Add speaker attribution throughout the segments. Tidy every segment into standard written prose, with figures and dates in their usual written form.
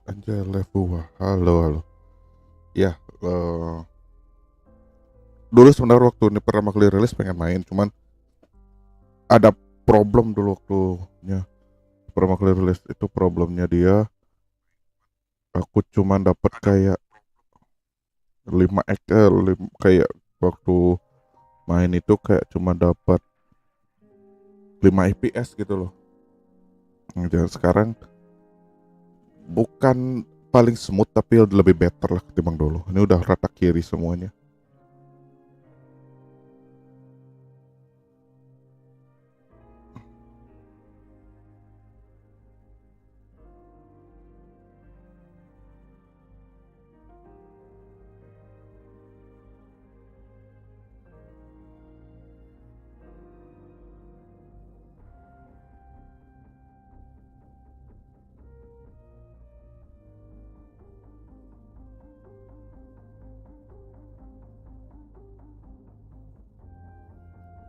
Speaker 1: Anjay, WUWA. Halo, halo. Ya, dulu sebenarnya waktu ini pertama kali rilis pengen main, cuman ada problem dulu waktunya. Pertama kali rilis itu problemnya dia, aku cuman dapat kayak 5 ek, kayak waktu main itu kayak cuma dapat 5 fps gitu loh. Dan sekarang bukan paling smooth tapi lebih better lah ketimbang dulu. Ini udah rata kiri semuanya.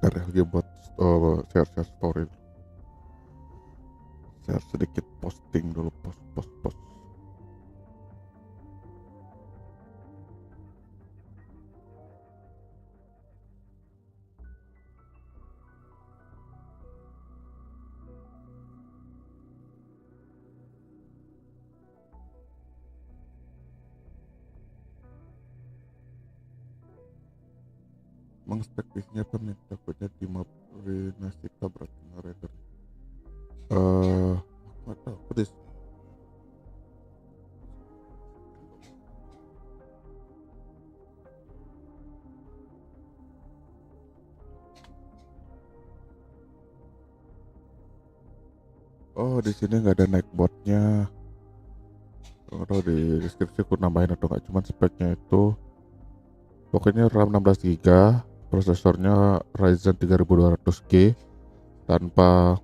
Speaker 1: Ntar lagi buat share story, share sedikit posting dulu, post. Mengspektifnya pemain takutnya dimarinasi tabrak narrator. What tahu what is oh di sini nggak ada naik botnya. Atau di deskripsi aku nambahin atau nggak, cuman speknya itu pokoknya RAM 16 GB, prosesornya Ryzen 3200G tanpa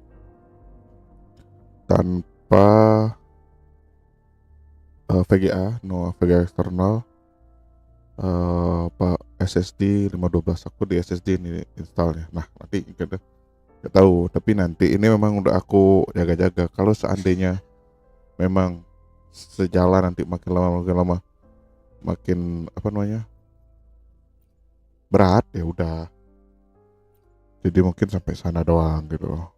Speaker 1: tanpa VGA, no VGA eksternal. Pak SSD 512, aku di SSD ini installnya. Nah nanti kita nggak tahu, tapi nanti ini memang udah aku jaga-jaga. Kalau seandainya memang sejalan nanti makin lama makin apa namanya berat, ya udah. Jadi mungkin sampai sana doang gitu loh.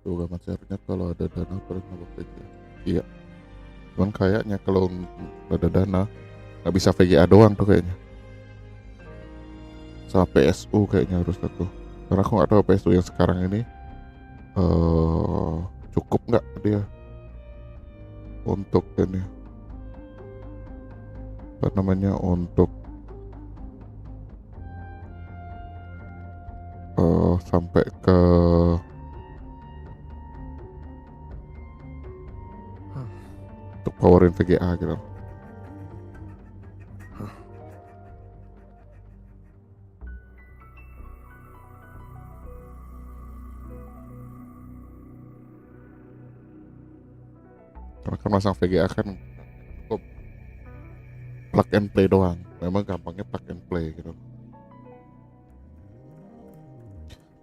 Speaker 1: Tuh gampang syaratnya kalau ada dana terus nabok aja. Iya, cuman kayaknya kalau ada dana nggak bisa VGA doang tuh kayaknya. Sama PSU kayaknya harus satu. Karena aku nggak tahu PSU yang sekarang ini cukup nggak dia untuk ini apa namanya untuk sampai ke untuk powerin VGA gitu. Karena kan masang VGA kan cukup plug and play doang. Memang gampangnya plug and play gitu.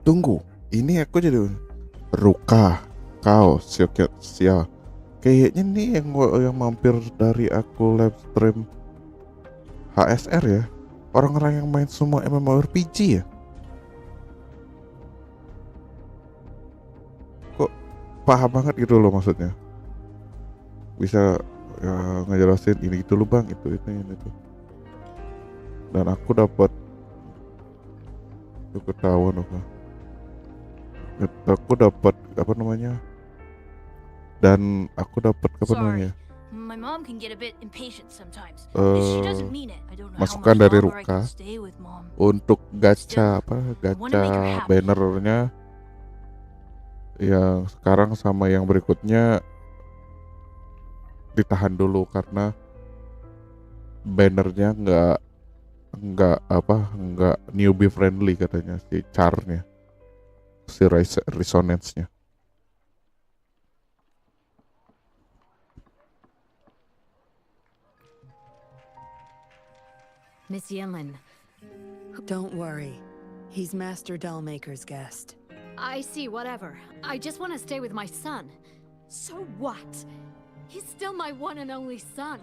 Speaker 1: Tunggu, ini aku jadi Ruka, kau, Sia. Kayaknya nih yang mampir dari aku live stream HSR ya. Orang-orang yang main semua MMORPG ya. Kok paham banget gitu loh maksudnya. Bisa ya, ngejelasin ini itu lu bang, itu ini itu. Dan aku dapat itu ketahuan apa. Aku dapat apa namanya? Dan aku dapat apa namanya?
Speaker 2: My mom can get a bit impatient sometimes.
Speaker 1: She doesn't mean it. I don't know masukan dari Ruka untuk gacha gacha bannernya yang sekarang sama yang berikutnya ditahan dulu karena bannernya nggak newbie friendly katanya si charnya, si resonance-nya.
Speaker 2: Miss Yinlin.
Speaker 3: Don't worry. He's Master Dollmaker's guest.
Speaker 2: I see, whatever. I just want to stay with my son. So what? He's still my one and only son.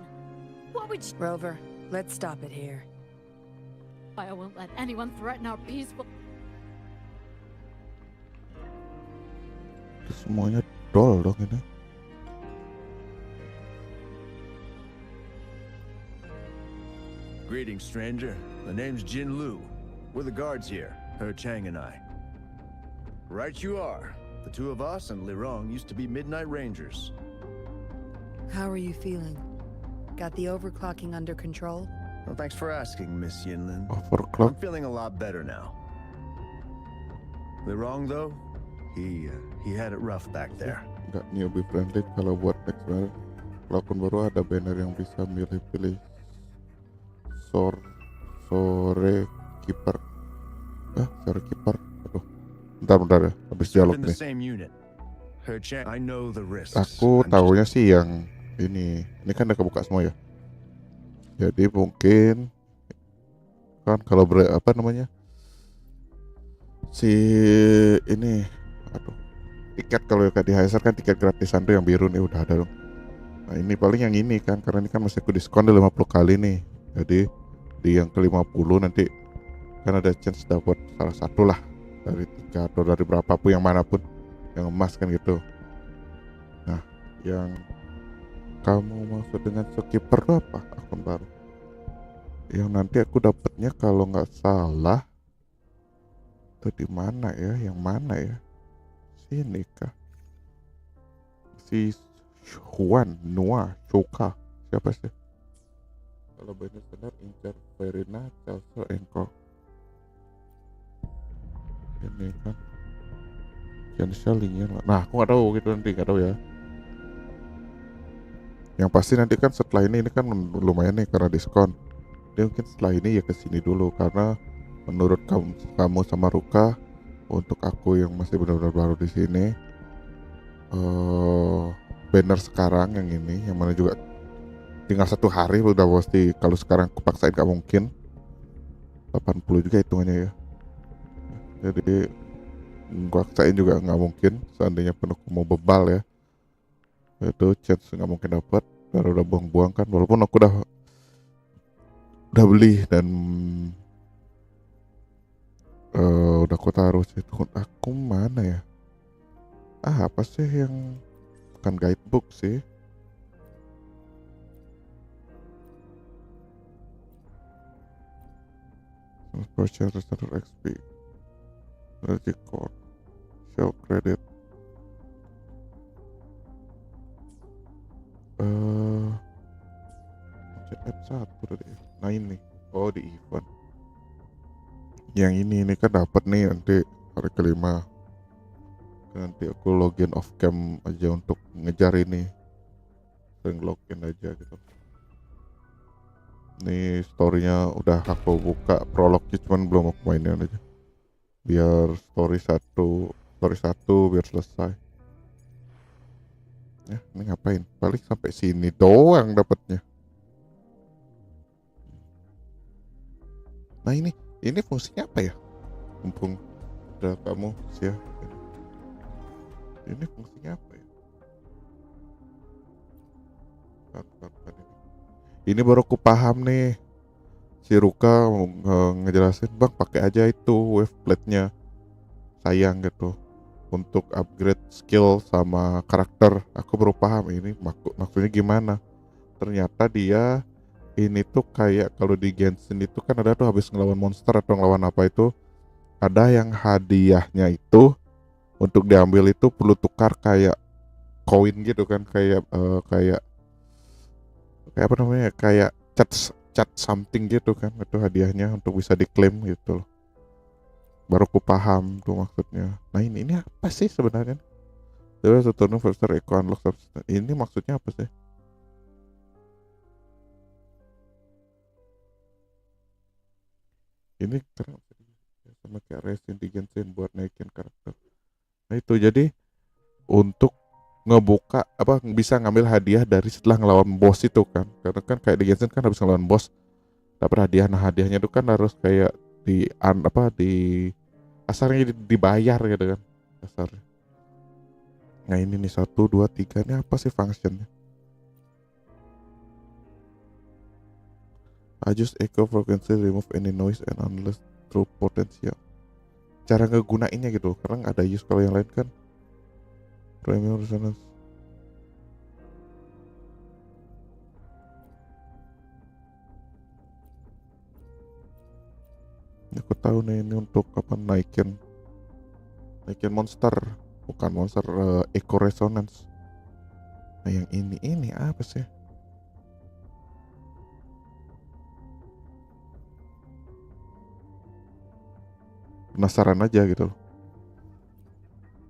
Speaker 2: What would you...
Speaker 3: Rover, let's stop it here.
Speaker 2: I won't let anyone threaten our peaceful...
Speaker 1: Itu semuanya doll dong ini.
Speaker 4: Greetings, stranger. The name's Jin Lu. We're the guards here, Her Chang and I. Right you are. The two of us and Lirong used to be Midnight Rangers.
Speaker 3: How are you feeling? Got the overclocking under control?
Speaker 4: Well, thanks for asking, Miss Yinlin. I'm
Speaker 1: Overclock.
Speaker 4: feeling a lot better now. Lirong, though, he had it rough back there.
Speaker 1: Nggak newbie friendly. Kalau buat next banner, kalau akun baru ada banner yang bisa milih-pilih sore keeper. Sore keeper. Aduh. Bentar ya, habis dialog
Speaker 4: In the
Speaker 1: nih.
Speaker 4: same unit. Her Chang, I know the risks.
Speaker 1: Aku
Speaker 4: I'm
Speaker 1: tahunya sih yang ini kan udah kebuka semua ya. Jadi mungkin kan kalau apa namanya si ini, aduh, tiket kalau kayak di HSR kan tiket gratisan tuh yang biru nih udah ada dong. Nah ini paling yang ini kan, karena ini kan masih aku diskon di 50 kali nih. Jadi di yang ke 50 nanti kan ada chance dapat salah satu lah dari 3 atau dari berapapun yang manapun yang emas kan gitu. Nah yang kamu maksud dengan skipper itu apa? Akun baru yang nanti aku dapatnya kalau nggak salah itu di mana ya? Yang mana ya? Sini kah? Si Juan Noah Suka siapa sih? Kalau banyak benar Incar Verina Chelsea Engko ini kan Janselingnya. Nah aku nggak tahu gitu, nanti nggak tahu ya. Yang pasti nanti kan setelah ini kan lumayan nih karena diskon. Dia mungkin setelah ini ya kesini dulu, karena menurut kamu sama Ruka, untuk aku yang masih benar-benar baru di sini, banner sekarang yang ini, yang mana juga tinggal 1 hari udah pasti. Kalau sekarang aku paksain gak mungkin. 80 juga hitungannya ya. Jadi gua paksain juga nggak mungkin. Seandainya penuh mau bebal ya, itu chance nggak mungkin dapat. Baru udah buang-buang kan, walaupun aku udah beli dan udah aku taruh itu. Aku mana ya? Apa sih yang bukan guidebook sih? Purchase restore XP, energy core, show credit. F1 tadi. Nah ini, oh di event. Yang ini kan dapat nih nanti hari kelima. Nanti aku login off cam aja untuk ngejar ini. Sering login aja gitu. Nih storynya udah aku buka prolognya, cuman belum aku mainin aja. Biar story satu biar selesai. Ya, ini ngapain? Paling sampai sini doang dapatnya. Nah ini fungsinya apa ya? Mumpung udah kamu ya. Ini fungsinya apa ya? Ini baru aku paham nih. Si Ruka ngejelasin, bang pakai aja itu wave plate-nya. Sayang gitu. Untuk upgrade skill sama karakter. Aku baru paham ini maksudnya gimana. Ternyata dia ini tuh kayak kalau di Genshin itu kan ada tuh habis ngelawan monster atau ngelawan apa itu, ada yang hadiahnya itu untuk diambil itu perlu tukar kayak koin gitu kan, kayak kayak apa namanya, kayak cat something gitu kan, itu hadiahnya untuk bisa diklaim gitu loh. Baru aku paham tuh maksudnya. Nah ini apa sih sebenarnya? Terus turn first eco unlock substance. Ini maksudnya apa sih? Ini keren sama kayak Resin di Genshin buat naikin karakter. Nah itu jadi untuk ngebuka apa bisa ngambil hadiah dari setelah ngelawan bos itu kan, karena kan kayak di Genshin kan habis ngelawan bos dapat hadiah. Nah hadiahnya itu kan harus kayak di asarnya dibayar gitu kan asar. Nah ini nih 1, 2, 3 ini apa sih functionnya? Adjust echo frequency, remove any noise and unless true potential. Cara ngegunainnya gitu, karena ada use kalau yang lain kan premium resonance. Aku tahu nih ini untuk apa naikin monster, bukan monster, echo resonance. Nah yang ini apa sih? Penasaran aja gitu loh.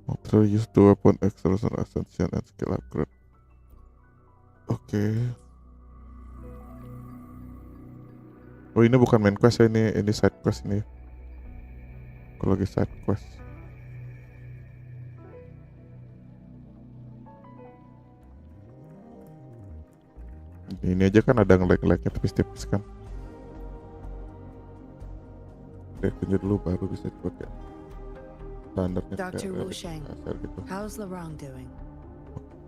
Speaker 1: Material used to weapon extraction ascension and skill upgrade. Oke. Oh ini bukan main quest ya, ini side quest ini. Kalau lagi side quest. Ini aja kan ada nge-lag-lagnya tipis-tipis kan. Reaksinya dulu baru bisa dipakai. Standarnya
Speaker 3: Dr. Wu
Speaker 1: kayak
Speaker 3: Sheng,
Speaker 1: asal gitu.
Speaker 3: how's Larong doing?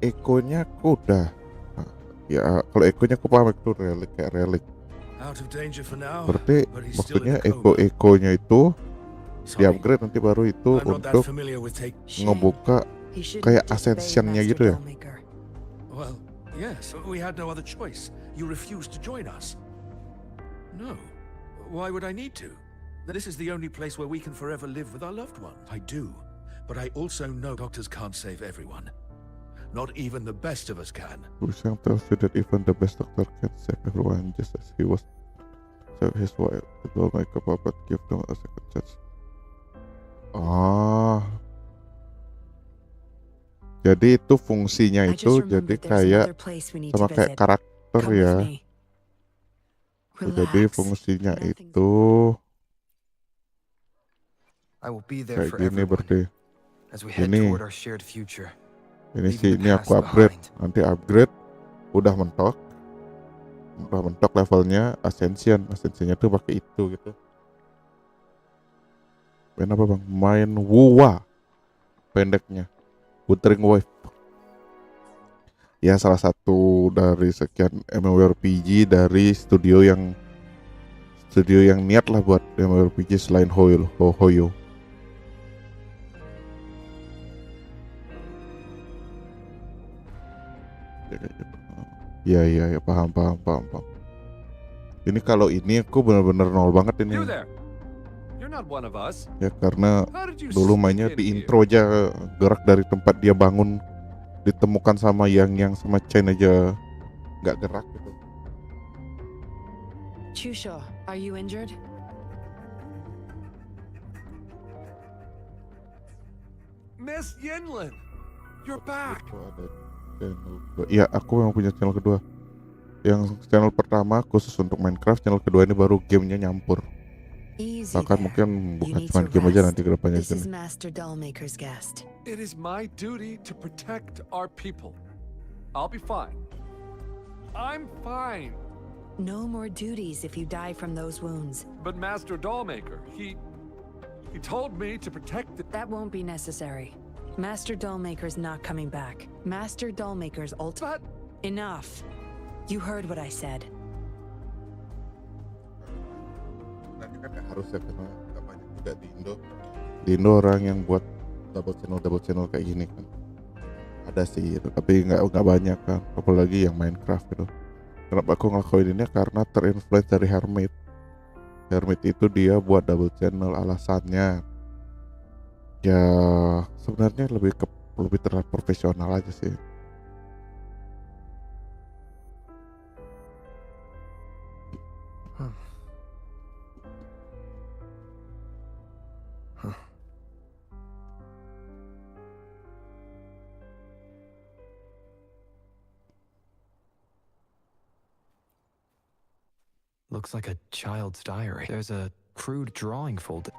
Speaker 1: Ekonya aku udah. Nah, ya kalau ekonya aku paham itu relik kayak relik.
Speaker 4: Out of danger for now,
Speaker 1: Berarti
Speaker 4: but he's still
Speaker 1: maksudnya
Speaker 4: in a coma.
Speaker 1: ekonya itu di
Speaker 4: Sorry,
Speaker 1: upgrade nanti baru itu
Speaker 4: I'm not that
Speaker 1: untuk
Speaker 4: familiar with take.
Speaker 3: Sheng,
Speaker 1: ngebuka
Speaker 3: he shouldn't
Speaker 1: kayak
Speaker 3: disobey
Speaker 1: ascensionnya
Speaker 3: Master
Speaker 1: gitu ya.
Speaker 3: Dollmaker.
Speaker 4: Well, yes, we had no other choice. You refused to join us. No. Why would I need to? This is the only place where we can forever live with our loved one. I do, but I also know doctors can't save everyone. Not even the best of us can.
Speaker 1: Busang tells you that even the best doctor can't save everyone, just as he was save his wife. It will make a puppet give them a second chance. Ah, jadi itu fungsinya
Speaker 3: I
Speaker 1: itu
Speaker 3: just
Speaker 1: jadi
Speaker 3: remembered there's
Speaker 1: kayak
Speaker 3: another place we need
Speaker 1: sama
Speaker 3: to
Speaker 1: kayak
Speaker 3: visit.
Speaker 1: karakter
Speaker 3: Come with
Speaker 1: ya.
Speaker 3: me.
Speaker 1: Jadi
Speaker 3: Relax.
Speaker 1: fungsinya
Speaker 3: Nothing's
Speaker 1: itu
Speaker 5: I will be there
Speaker 1: kayak
Speaker 5: for
Speaker 1: gini
Speaker 5: everyone
Speaker 1: berarti.
Speaker 5: as we head
Speaker 1: Ini.
Speaker 5: toward our shared future.
Speaker 1: Ini
Speaker 5: Leaving
Speaker 1: sih
Speaker 5: the
Speaker 1: ini aku
Speaker 5: past
Speaker 1: upgrade.
Speaker 5: behind.
Speaker 1: Nanti upgrade udah mentok levelnya ascensionnya tuh pakai itu gitu. Main apa bang? Main WUWA pendeknya, Wuthering Wave. Ya salah satu dari sekian MMORPG dari studio yang niat lah buat MMORPG selain Hoyo. Ya paham. Ini kalau ini aku benar-benar nol banget ini.
Speaker 6: You there. You're not one of us.
Speaker 1: Ya karena
Speaker 6: How did you
Speaker 1: dulu
Speaker 6: sneak
Speaker 1: mainnya
Speaker 6: in
Speaker 1: di
Speaker 6: here?
Speaker 1: intro aja gerak dari tempat dia bangun ditemukan sama yang sama Chain aja nggak gerak gitu.
Speaker 3: Chusho, are you injured?
Speaker 6: Miss Yinlin, you're back.
Speaker 1: Itu ada channel kedua. Iya, aku memang punya channel kedua. Yang channel pertama khusus untuk Minecraft, channel kedua ini baru gamenya nyampur.
Speaker 3: Easy
Speaker 1: Bahkan
Speaker 3: there.
Speaker 1: mungkin
Speaker 3: You
Speaker 1: bukan
Speaker 3: need
Speaker 1: cuma
Speaker 3: to
Speaker 1: game aja
Speaker 3: rest.
Speaker 1: nanti kedepannya
Speaker 3: This is
Speaker 1: sini.
Speaker 3: Master Dollmaker's guest.
Speaker 6: It is my duty to protect our people. I'll be fine. I'm fine.
Speaker 3: No more duties if you die from those wounds.
Speaker 6: But Master Dollmaker, he told me to protect the...
Speaker 3: That won't be necessary. Master Dollmaker's not coming back. Master Dollmaker's
Speaker 6: But
Speaker 3: Enough. You heard what I said.
Speaker 1: Nanti kan harus ya karena nggak banyak juga di Indo. Di Indo orang yang buat double channel kayak gini kan. Ada sih itu, tapi nggak banyak kan. Apalagi yang Minecraft gitu. Kenapa aku ngelakuin ini? Karena terinfluence dari Hermit. Hermit itu dia buat double channel, alasannya ya sebenarnya lebih terlihat profesional aja sih.
Speaker 5: Looks like a child's diary. There's a crude drawing folder.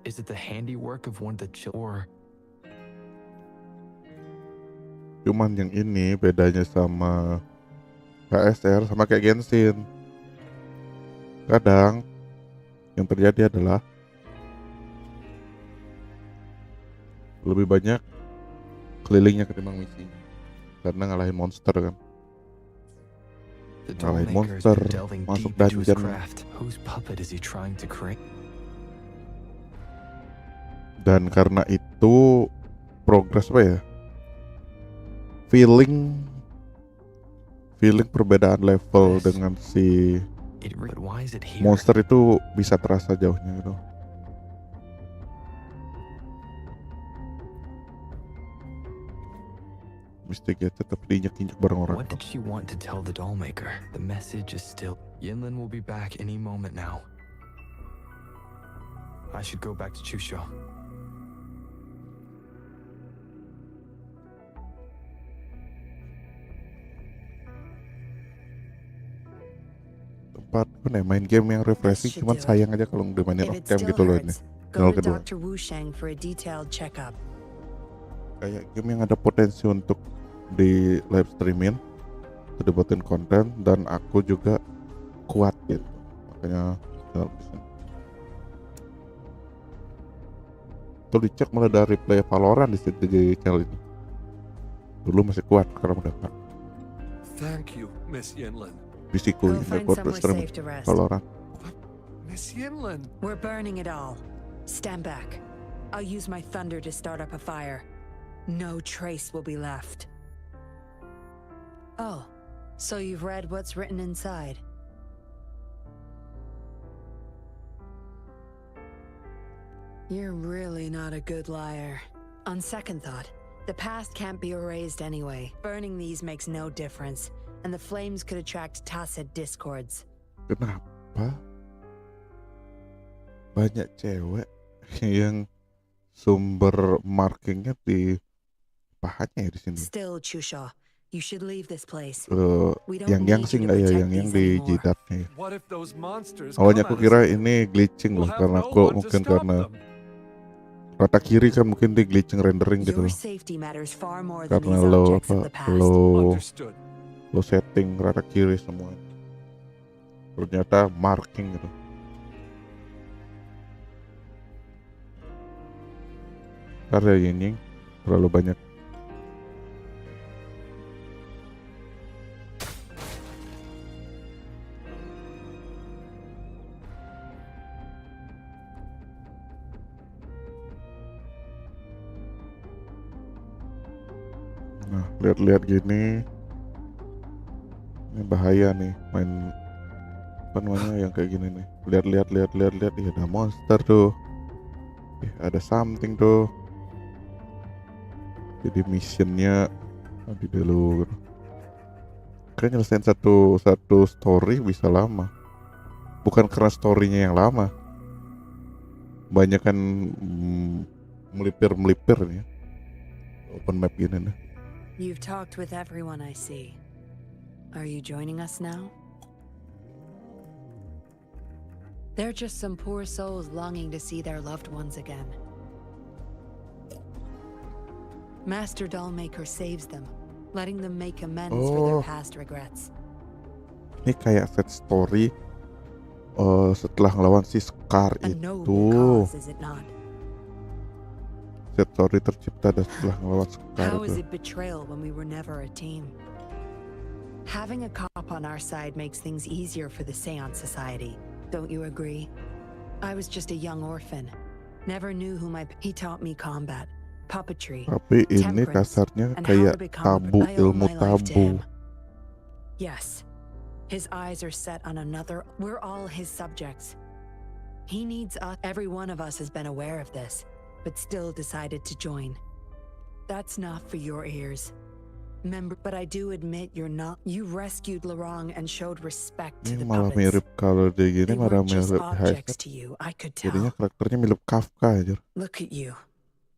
Speaker 5: Is it the handiwork of one of the children?
Speaker 1: Cuman yang ini bedanya sama KSR sama kayak Genshin. Kadang yang terjadi adalah lebih banyak kelilingnya ketimbang misinya. Karena ngalahin monster kan.
Speaker 5: The
Speaker 1: Ngalahin
Speaker 5: dollmaker has
Speaker 1: monster,
Speaker 5: been delving
Speaker 1: masuk
Speaker 5: deep into his
Speaker 1: dungeon.
Speaker 5: craft. Whose puppet is he trying to create?
Speaker 1: Dan karena itu progres apa ya? Feeling perbedaan level
Speaker 5: Yes.
Speaker 1: dengan si
Speaker 5: But why is it here?
Speaker 1: monster itu bisa terasa jauhnya gitu. Investigated tapi diinjek-injek bareng orang.
Speaker 5: What did she want to tell the dollmaker? The message is still. Yinlin will be back any moment now. I should go back to Chusha.
Speaker 1: Tempat main game yang refreshing,
Speaker 3: Should
Speaker 1: cuman
Speaker 3: do it.
Speaker 1: sayang aja kalau udah mainin
Speaker 3: If
Speaker 1: off
Speaker 3: it
Speaker 1: cam
Speaker 3: still
Speaker 1: gitu loh ini.
Speaker 3: hurts,
Speaker 1: Channel
Speaker 3: go to
Speaker 1: kedua.
Speaker 3: Dr. Wu Sheng for a detailed checkup.
Speaker 1: Kayak game yang ada potensi untuk di live streamin, dibuatin konten, dan aku juga kuat gitu. Makanya channel di sini. Tuh dicek mulai dari play Valorant di channel ini. Dulu masih kuat, sekarang udah enggak.
Speaker 6: Thank you, Miss Yinlin.
Speaker 1: Fisikku
Speaker 3: Go
Speaker 1: ini
Speaker 3: find
Speaker 1: buat
Speaker 3: somewhere
Speaker 1: stream
Speaker 3: safe to rest.
Speaker 1: Valorant.
Speaker 6: Miss Yinlin.
Speaker 3: We're burning it all. Stand back. I'll use my thunder to start up a fire. No trace will be left. Oh, so you've read what's written inside? You're really not a good liar. On second thought, the past can't be erased anyway. Burning these makes no difference, and the flames could attract tacit discords.
Speaker 1: Kenapa banyak cewek yang sumber markingnya di pahanya ya di sini?
Speaker 3: Still, Chusha, you should leave this place. We don't
Speaker 1: Yang
Speaker 3: need
Speaker 1: sih
Speaker 3: you to
Speaker 1: nggak ya,
Speaker 3: protect
Speaker 1: yang
Speaker 3: these
Speaker 1: di
Speaker 3: anymore.
Speaker 1: jidatnya ya.
Speaker 6: What if those monsters
Speaker 1: Awalnya
Speaker 6: come
Speaker 1: aku
Speaker 6: at us
Speaker 1: kira
Speaker 6: again?
Speaker 1: ini glitching
Speaker 6: We'll
Speaker 1: loh,
Speaker 6: have
Speaker 1: karena
Speaker 6: no
Speaker 1: aku
Speaker 6: one to
Speaker 1: mungkin
Speaker 6: stop
Speaker 1: karena
Speaker 6: them.
Speaker 1: rata kiri kan mungkin di glitching rendering gitu
Speaker 3: Your
Speaker 1: loh.
Speaker 3: safety matters far more than
Speaker 1: Karena
Speaker 3: these
Speaker 1: lo
Speaker 3: objects of the past.
Speaker 6: Understood.
Speaker 1: lo setting rata kiri semua. Ternyata marking gitu. Karya Yinying terlalu banyak. Nah, lihat-lihat gini, ini bahaya nih main apa namanya yang kayak gini nih. Lihat-lihat, ih ada monster tuh, ada something tuh. Jadi missionnya di dulu. Kayak nyelesain satu story bisa lama. Bukan karena storynya yang lama, banyak kan melipir nih. Open map gini nih.
Speaker 3: You've talked with everyone I see. Are you joining us now? They're just some poor souls longing to see their loved ones again. Master Dollmaker saves them, letting them make amends for their
Speaker 1: Oh.
Speaker 3: past regrets.
Speaker 1: Ini kayak set story setelah ngelawan si Scar
Speaker 3: A
Speaker 1: itu.
Speaker 3: noble cause, is it not?
Speaker 1: Set story tercipta dan setelah ngelawan Scar
Speaker 3: How is
Speaker 1: itu.
Speaker 3: it betrayal when we were never a team? Having a cop on our side makes things easier for the Seance Society. Don't you agree? I was just a young orphan. Never knew who he taught me combat, puppetry,
Speaker 1: Tapi ini
Speaker 3: temperance,
Speaker 1: kasarnya
Speaker 3: and how
Speaker 1: kayak
Speaker 3: to become
Speaker 1: tabu,
Speaker 3: I owe
Speaker 1: ilmu
Speaker 3: my life to
Speaker 1: tabu.
Speaker 3: him. Yes. His eyes are set on another. We're all his subjects. He needs us. Every one of us has been aware of this, but still decided to join. That's not for your ears. But I do admit you're not. You rescued Larong and showed respect to
Speaker 1: Ini
Speaker 3: the
Speaker 1: malah
Speaker 3: puppets.
Speaker 1: mirip kalau di gini
Speaker 3: They
Speaker 1: malah
Speaker 3: weren't just
Speaker 1: mirip
Speaker 3: objects
Speaker 1: Heist.
Speaker 3: to you, I could
Speaker 1: Jadinya
Speaker 3: tell.
Speaker 1: karakternya mirip Kafka aja.
Speaker 3: Look at you.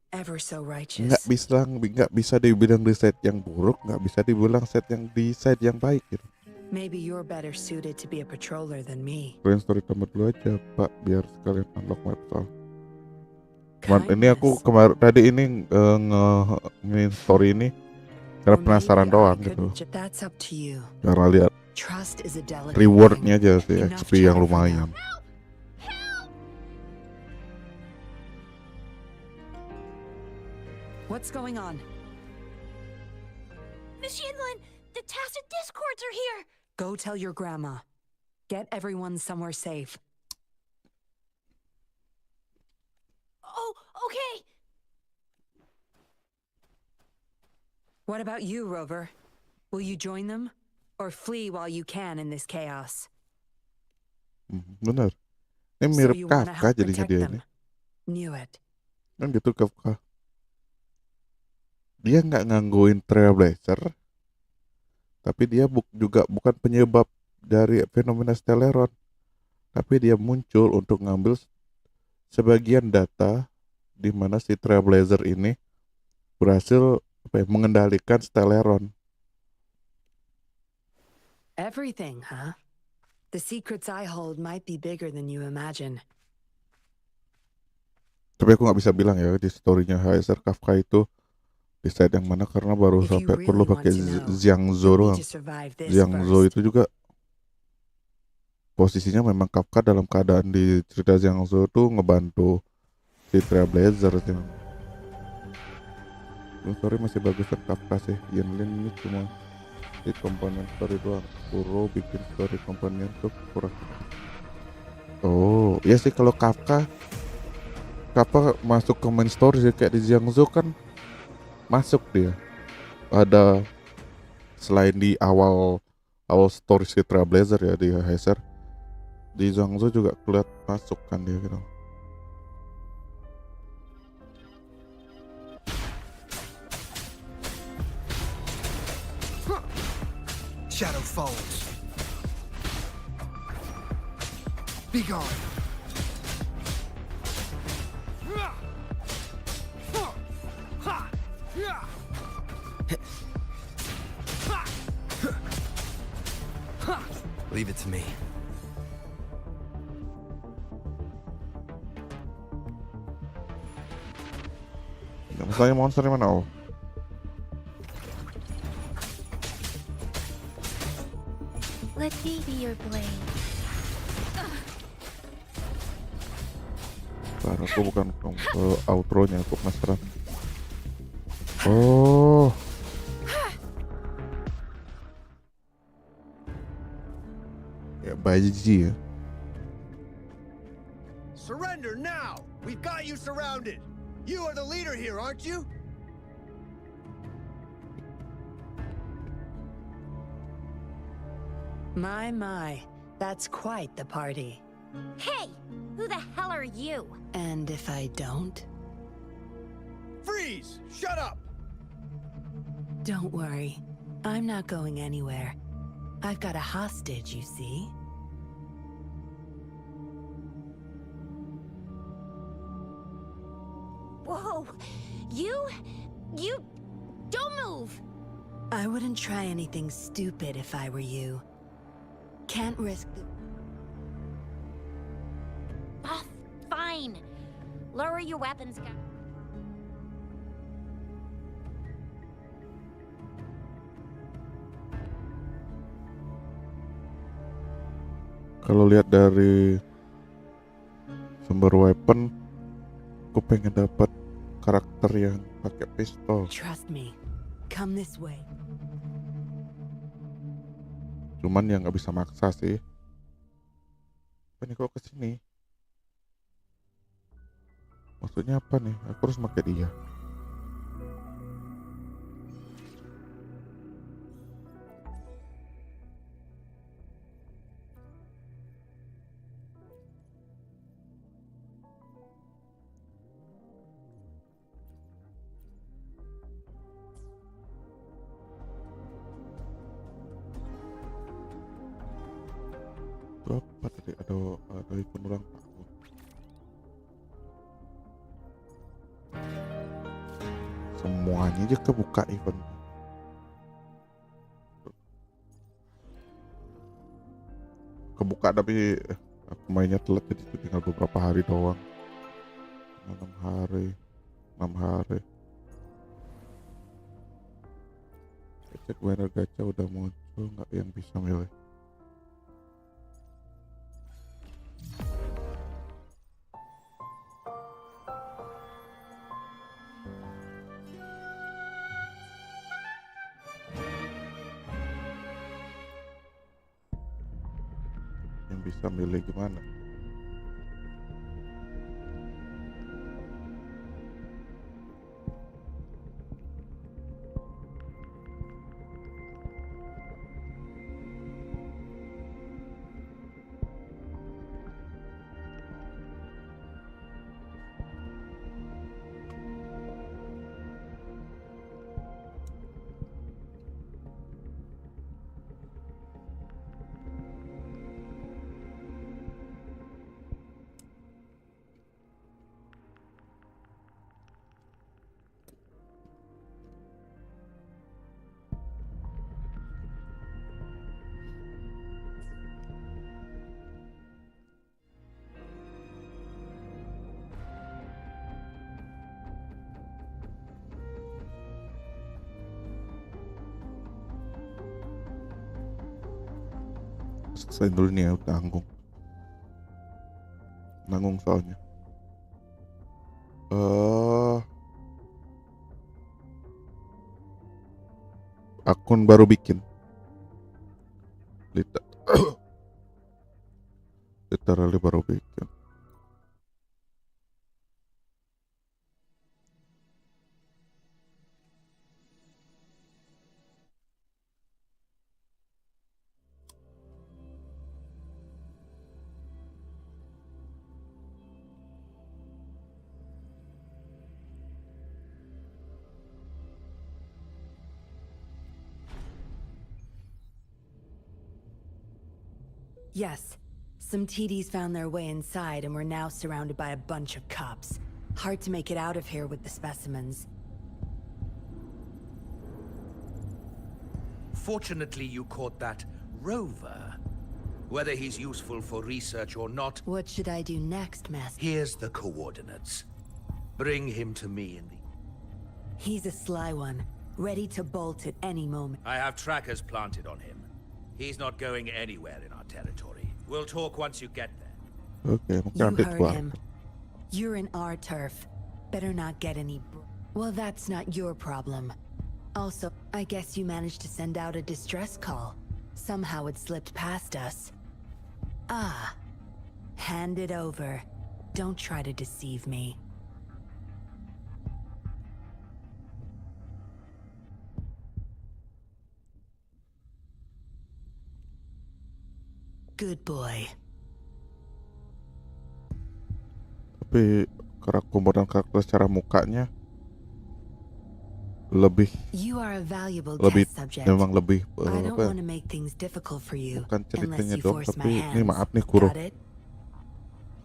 Speaker 3: Ever so
Speaker 1: Nggak
Speaker 3: righteous.
Speaker 1: bisa dibilang di set yang buruk, nggak bisa dibilang set yang di set yang baik gitu.
Speaker 3: Maybe you're better suited to be a patroller than me.
Speaker 1: Kalian story tambah dulu aja Pak, biar sekalian unlock map soal. Cuman ini aku kemarin tadi ini nge story ini karena penasaran doang gitu.
Speaker 3: That's up to you.
Speaker 1: Cara lihat
Speaker 3: Trust is a delicate
Speaker 1: rewardnya
Speaker 3: thing.
Speaker 1: aja sih,
Speaker 3: Enough
Speaker 1: XP yang
Speaker 3: chatter for
Speaker 1: lumayan.
Speaker 3: now. What's going on?
Speaker 2: Miss Yinlin, the tacit discords are here!
Speaker 3: Go tell your grandma. Get everyone somewhere safe.
Speaker 2: Oh, okay!
Speaker 3: What about you, Rover? Will you join them? Or flee while you can in this chaos?
Speaker 1: Bener. Ini
Speaker 3: So
Speaker 1: mirip
Speaker 3: you wanna
Speaker 1: Kafka
Speaker 3: help
Speaker 1: jadinya
Speaker 3: protect
Speaker 1: dia
Speaker 3: them?
Speaker 1: ini.
Speaker 3: Knew it.
Speaker 1: Kan gitu Kafka. Dia nggak ngangguin Trailblazer, tapi dia juga bukan penyebab dari fenomena Stellaron, tapi dia muncul untuk ngambil sebagian data di mana si Trailblazer ini berhasil mengendalikan Stellaron.
Speaker 3: Everything, huh? The secrets I hold might be bigger than you imagine.
Speaker 1: Tapi aku nggak bisa bilang ya di storynya HSR Kafka itu di side yang mana karena baru
Speaker 3: If you
Speaker 1: sampai perlu
Speaker 3: really want
Speaker 1: pakai
Speaker 3: to know,
Speaker 1: Xiangzo
Speaker 3: you'll
Speaker 1: doang.
Speaker 3: need to survive this
Speaker 1: Xiangzo
Speaker 3: first.
Speaker 1: itu juga posisinya memang Kafka dalam keadaan di cerita Xiangzo itu ngebantu si Trailblazer sih. Story masih bagus kan Kafka sih. Yinlin ini cuma di komponen story doang. Kuro bikin story komponen tuh kurang. Oh, ya sih kalau Kafka masuk ke main story sih kayak di Xiangzo kan masuk dia. Ada selain di awal story si Trailblazer ya di HSR, di Xiangzo juga kelihatan masuk kan dia gitu.
Speaker 7: Shadow falls. Be gone.
Speaker 5: Leave it to me.
Speaker 1: Misalnya monster di mana? Oh,
Speaker 2: Let me be your blade.
Speaker 1: bentar, aku bukan ke outro-nya, aku penasaran. Oh, ya Baiji ya.
Speaker 7: Surrender now! We've got you surrounded! You are the leader here, aren't you?
Speaker 3: My, that's quite the party.
Speaker 2: Hey! Who the hell are you?
Speaker 3: And if I don't?
Speaker 7: Freeze! Shut up!
Speaker 3: Don't worry. I'm not going anywhere. I've got a hostage, you see?
Speaker 2: Whoa! You... Don't move!
Speaker 3: I wouldn't try anything stupid if I were you. Can't risk the...
Speaker 2: Ah, fine. Lower your weapons, guys.
Speaker 1: Kalau lihat dari sumber weapon, aku pengen dapat karakter yang pakai pistol.
Speaker 3: Trust me. Come this way.
Speaker 1: Cuman yang nggak bisa maksa sih. Ini kok kesini? Maksudnya apa nih? Aku harus pakai dia. Itu apa tadi? Ada ikon ulang tahun. Semuanya aja kebuka event. buka tapi aku mainnya telat jadi tinggal beberapa hari doang. 6 hari. Cek banner gacha udah muncul nggak yang bisa milih. Yang bisa milih gimana? Selesai dulu nih ya, nanggung soalnya. Akun baru bikin. Literally baru bikin.
Speaker 3: Yes, some TDs found their way inside and we're now surrounded by a bunch of cops. Hard to make it out of here with the specimens.
Speaker 4: Fortunately, you caught that rover. Whether he's useful for research or not,
Speaker 3: What should I do next, Master?
Speaker 4: here's the coordinates. Bring him to me in the...
Speaker 3: He's a sly one, ready to bolt at any moment.
Speaker 4: I have trackers planted on him. He's not going anywhere in our territory. We'll talk once you get there.
Speaker 1: Oke, mungkin
Speaker 3: You
Speaker 1: update
Speaker 3: heard
Speaker 1: gua.
Speaker 3: him. You're in our turf. Better not get any... Well, that's not your problem. Also, I guess you managed to send out a distress call. Somehow it slipped past us. Ah. Hand it over. Don't try to deceive me. Good boy.
Speaker 1: Tapi komponen karakter secara mukanya lebih
Speaker 3: You are a valuable
Speaker 1: lebih
Speaker 3: test subject.
Speaker 1: memang lebih
Speaker 3: I don't
Speaker 1: apa ya,
Speaker 3: want to make things difficult for you
Speaker 1: bukan
Speaker 3: unless
Speaker 1: ceritanya
Speaker 3: you
Speaker 1: dong,
Speaker 3: force my
Speaker 1: tapi
Speaker 3: hands.
Speaker 1: ini maaf nih Kuro,
Speaker 3: Got it?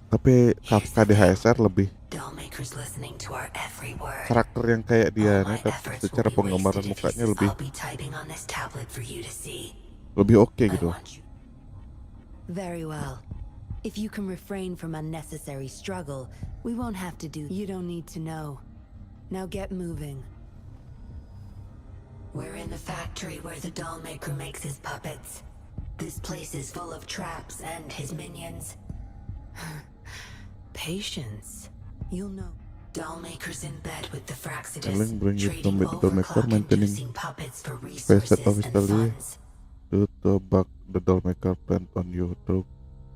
Speaker 1: tapi Kafka di HSR lebih
Speaker 3: Dollmaker's listening to our every word.
Speaker 1: karakter yang kayak dia
Speaker 3: All
Speaker 1: nih,
Speaker 3: my
Speaker 1: tapi
Speaker 3: efforts
Speaker 1: secara
Speaker 3: will be
Speaker 1: penggambaran
Speaker 3: wasted if
Speaker 1: mukanya
Speaker 3: he says
Speaker 1: lebih
Speaker 3: I'll be typing on this tablet for you to see.
Speaker 1: lebih oke
Speaker 3: I
Speaker 1: gitu.
Speaker 3: want you. Very well. If you can refrain from unnecessary struggle, we won't have to do. You don't need to know. Now get moving. We're in the factory where the dollmaker makes his puppets. This place is full of traps and his minions. Patience. You'll know. Dollmaker's in bed with the Fraxidus,
Speaker 1: Telling bring you
Speaker 3: trading
Speaker 1: to dollmaker, maintaining
Speaker 3: overclock-inducing puppets for
Speaker 1: space
Speaker 3: resources
Speaker 1: set
Speaker 3: and
Speaker 1: officially
Speaker 3: funds.
Speaker 1: due to bug the dollmaker plant on you through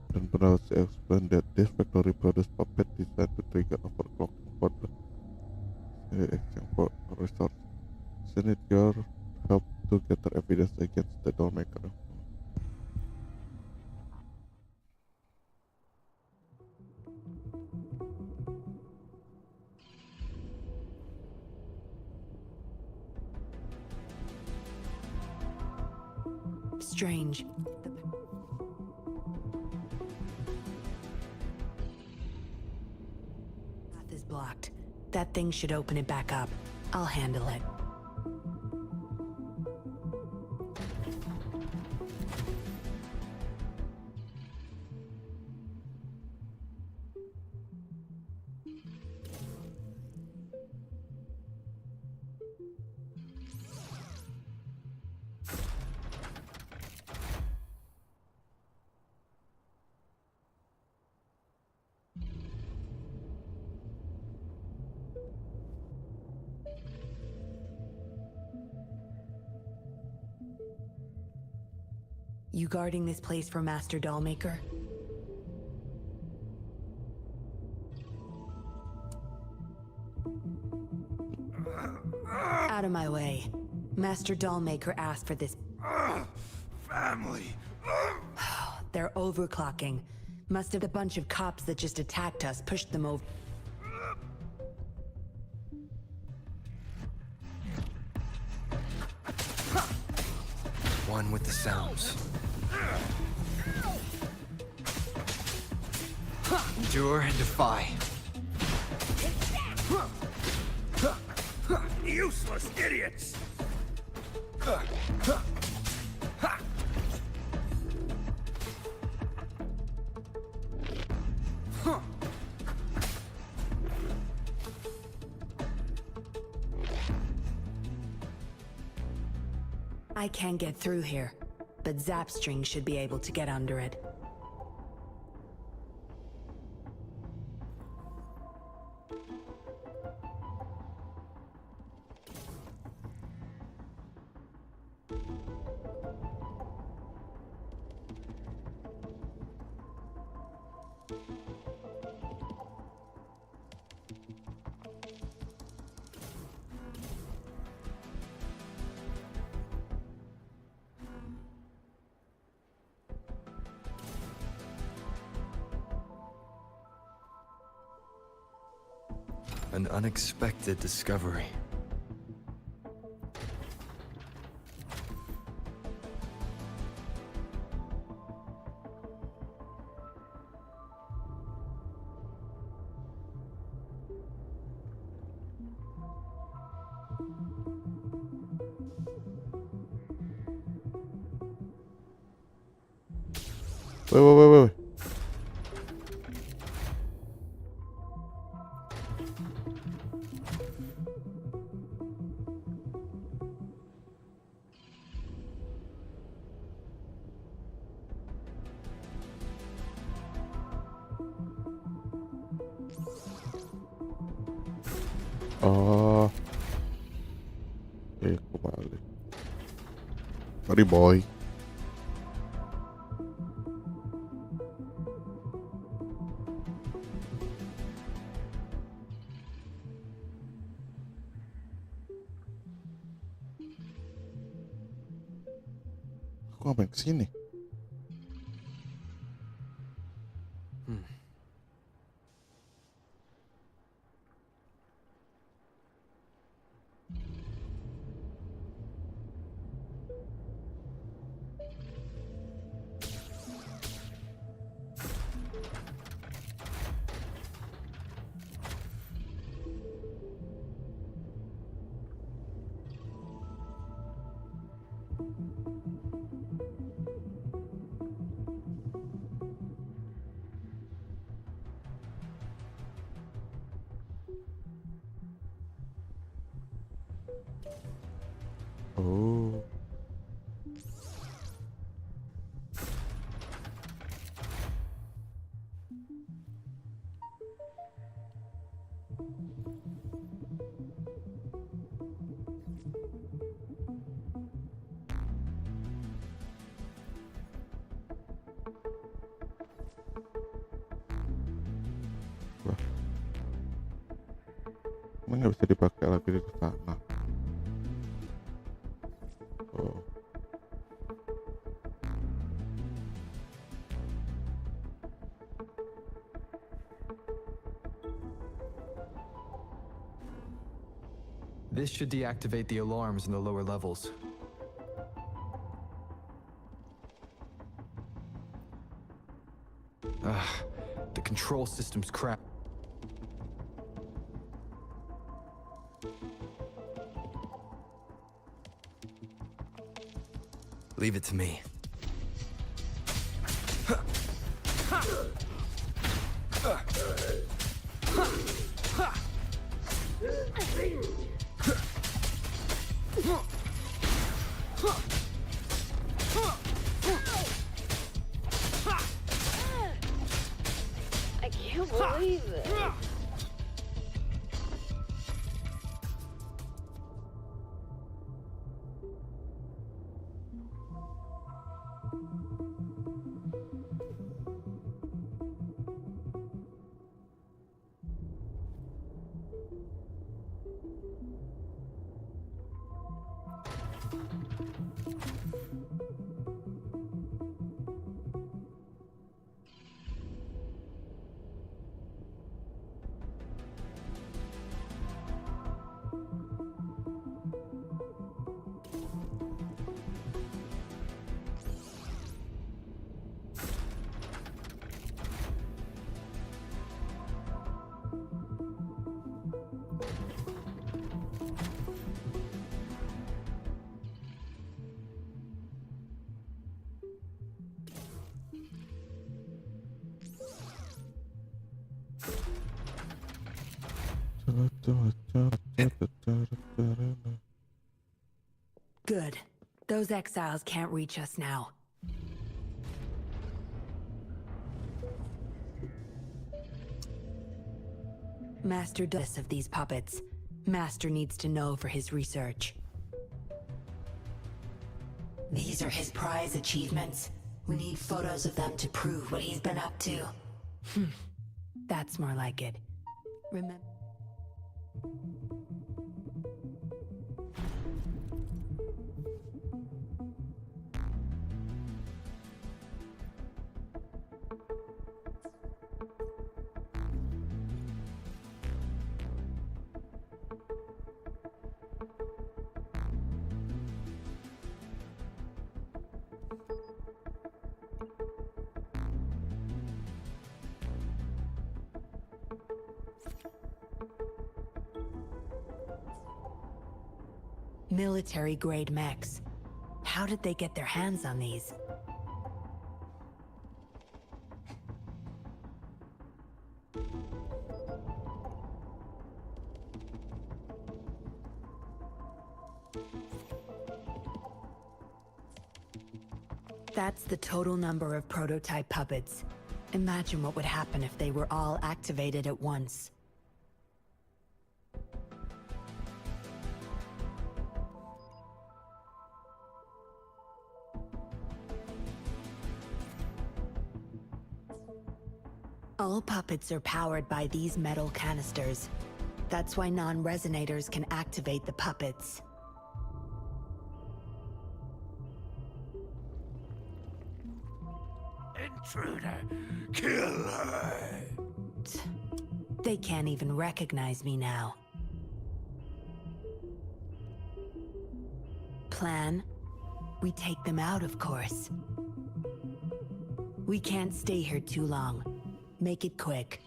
Speaker 1: dan penalty explain that this factory produce puppet designed to trigger overclocking for the action for resource. So need your help to gather evidence against the dollmaker.
Speaker 3: Strange. Path is blocked. That thing should open it back up. I'll handle it. You guarding this place for Master Dollmaker? Out of my way. Master Dollmaker asked for this.
Speaker 4: Family.
Speaker 3: They're overclocking. Must have the bunch of cops that just attacked us pushed them over.
Speaker 5: One with the sounds. Endure and defy.
Speaker 4: Useless idiots!
Speaker 3: I can't get through here, but Zapstring should be able to get under it.
Speaker 5: An unexpected discovery.
Speaker 1: Wait. Oh, kembali. Sorry boy. Aku ngapain kesini? Oh. Wah. Emang nggak bisa dipakai lagi di sana. Oh.
Speaker 5: This should deactivate the alarms in the lower levels. The control system's crap. Leave it to me.
Speaker 8: I can't believe it.
Speaker 3: Good. Those exiles can't reach us now. Master does of these puppets. Master needs to know for his research.
Speaker 9: These are his prize achievements. We need photos of them to prove what he's been up to.
Speaker 3: That's more like it. Remember. Military-grade mechs. How did they get their hands on these? That's the total number of prototype puppets. Imagine what would happen if they were all activated at once. All puppets are powered by these metal canisters. That's why non-resonators can activate the puppets.
Speaker 4: Intruder! Kill her!
Speaker 3: They can't even recognize me now. Plan? We take them out, of course. We can't stay here too long. Make it quick.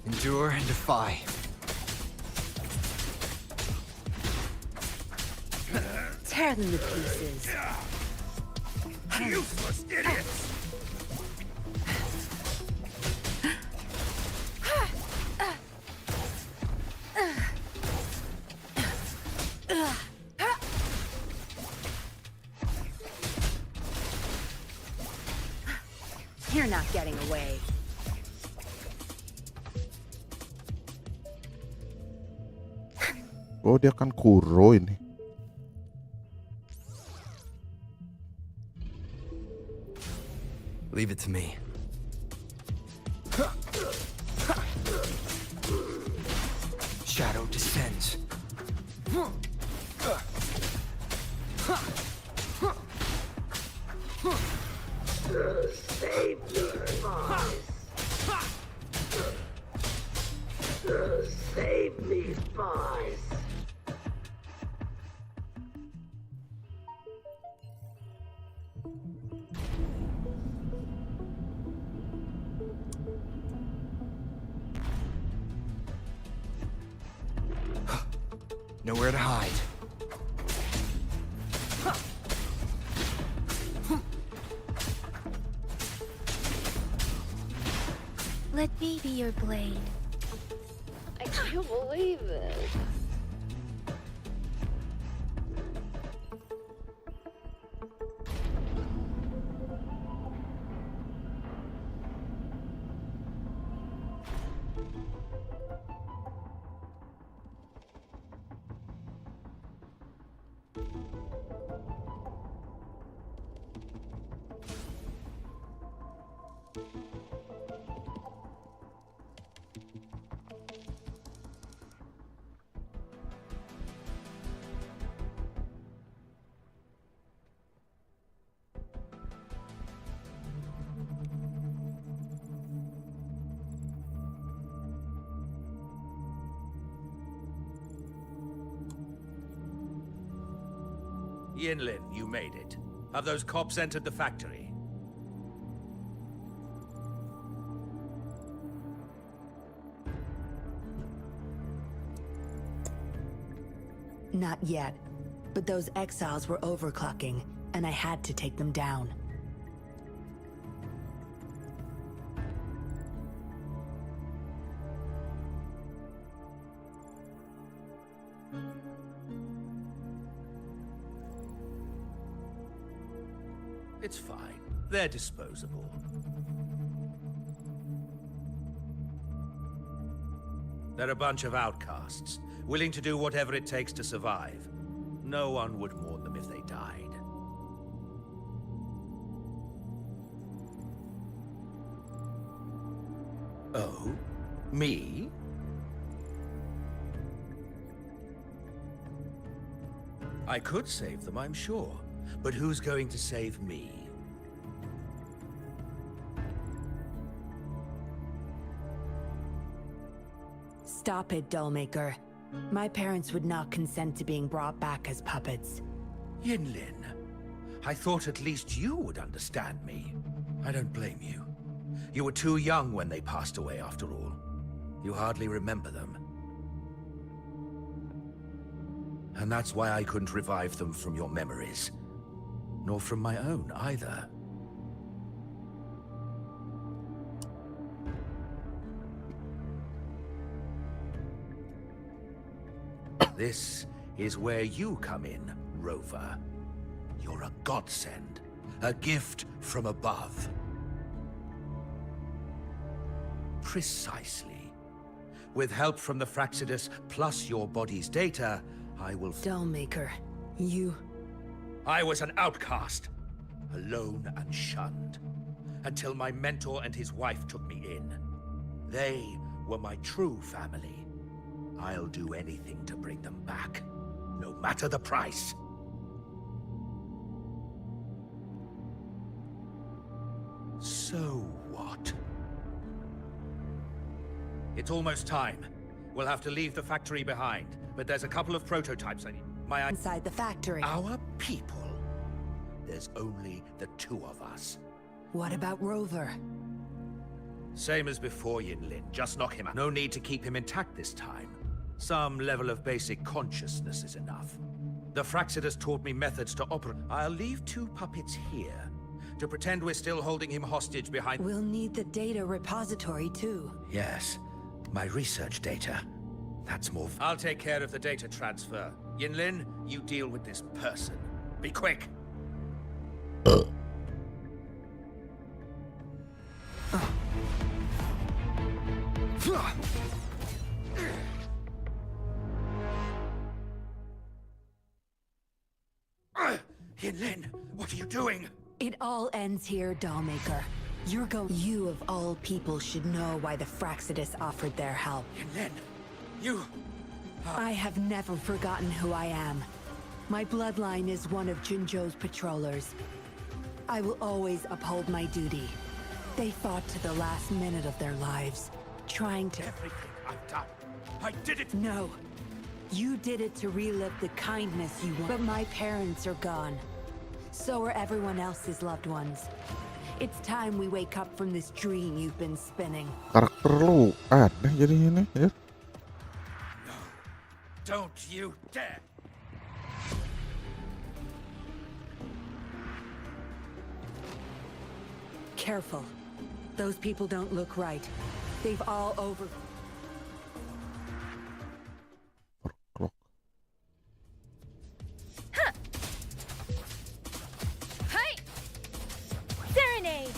Speaker 5: Endure and defy.
Speaker 3: Tear them to pieces.
Speaker 4: Useless idiots!
Speaker 3: You're not getting away.
Speaker 1: Oh, dia kan kuro ini.
Speaker 5: Leave it to me. Shadow descends.
Speaker 9: Save me, boys. Save me, boys.
Speaker 5: Nowhere to hide.
Speaker 2: Let me be your blade.
Speaker 8: I can't believe this.
Speaker 4: Yinlin, you made it. Have those cops entered the factory?
Speaker 3: Not yet, but those exiles were overclocking, and I had to take them down.
Speaker 4: It's fine. They're disposable. They're a bunch of outcasts, willing to do whatever it takes to survive. No one would mourn them if they died. Oh? Me? I could save them, I'm sure. But who's going to save me?
Speaker 3: Stop it, Dollmaker. My parents would not consent to being brought back as puppets.
Speaker 4: Yinlin, I thought at least you would understand me. I don't blame you. You were too young when they passed away, after all. You hardly remember them. And that's why I couldn't revive them from your memories. Nor from my own, either. This is where you come in, Rover. You're a godsend, a gift from above. Precisely. With help from the Fraxidus, plus your body's data, I will...
Speaker 3: Dollmaker, you...
Speaker 4: I was an outcast, alone and shunned, until my mentor and his wife took me in. They were my true family. I'll do anything to bring them back, no matter the price. So what? It's almost time. We'll have to leave the factory behind, but there's a couple of prototypes I need.
Speaker 3: Inside the factory.
Speaker 4: Our people? There's only the two of us.
Speaker 3: What about Rover?
Speaker 4: Same as before, Yinlin. Just knock him out. No need to keep him intact this time. Some level of basic consciousness is enough. The Fraxidus taught me methods to operate. I'll leave two puppets here to pretend we're still holding him hostage behind...
Speaker 3: We'll need the data repository, too.
Speaker 4: Yes, my research data. That's more... I'll take care of the data transfer. Yinlin, you deal with this person. Be quick! Yinlin, what are you doing?
Speaker 3: It all ends here, Dollmaker. You of all people should know why the Fraxidus offered their help.
Speaker 4: Yinlin, you...
Speaker 3: I have never forgotten who I am. My bloodline is one of Jinzhou's patrollers. I will always uphold my duty. They fought to the last minute of their lives, trying to...
Speaker 4: Everything I've done, I did it...
Speaker 3: No. You did it to relive the kindness you want. But my parents are gone. So are everyone else's loved ones. It's time we wake up from this dream you've been spinning.
Speaker 1: Karakter lu aneh jadi ini ya.
Speaker 4: No, don't you dare!
Speaker 3: Careful. Those people don't look right. They've all over...
Speaker 1: Clock.
Speaker 2: Hey! Serenade!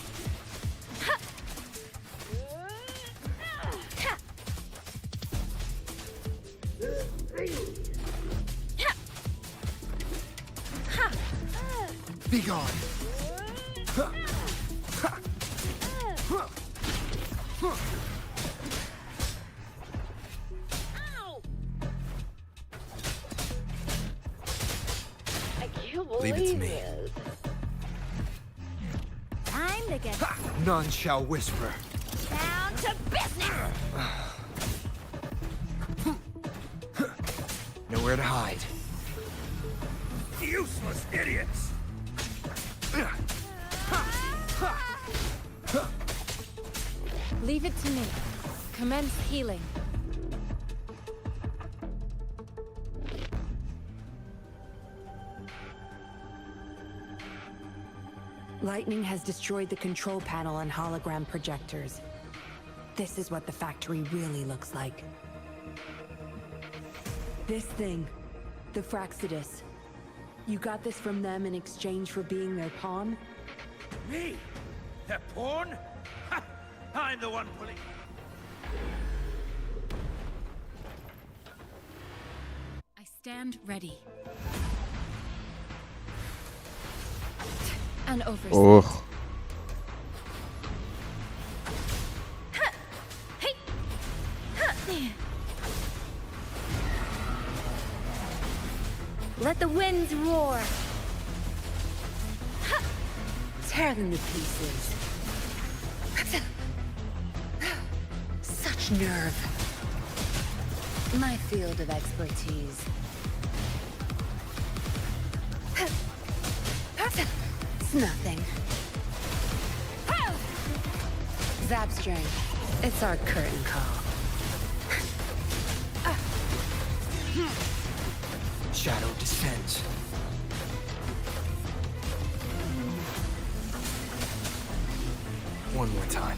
Speaker 7: Be gone.
Speaker 8: I can't believe
Speaker 5: Leave it to me.
Speaker 8: this.
Speaker 2: Time to get
Speaker 7: None shall whisper.
Speaker 2: down to business!
Speaker 5: Nowhere to hide.
Speaker 4: You Useless idiots!
Speaker 2: Leave it to me. Commence healing.
Speaker 3: Lightning has destroyed the control panel and hologram projectors. This is what the factory really looks like. This thing, the Fraxidus. You got this from them in exchange for being their pawn?
Speaker 4: Me? Their pawn? Ha! I'm the one pulling...
Speaker 2: I stand ready. An oversight.
Speaker 1: Oh,
Speaker 2: Let the winds roar. Tear them to pieces. Such nerve. My field of expertise. It's nothing. Zap string. It's our curtain call.
Speaker 5: Shadow descends. One more time.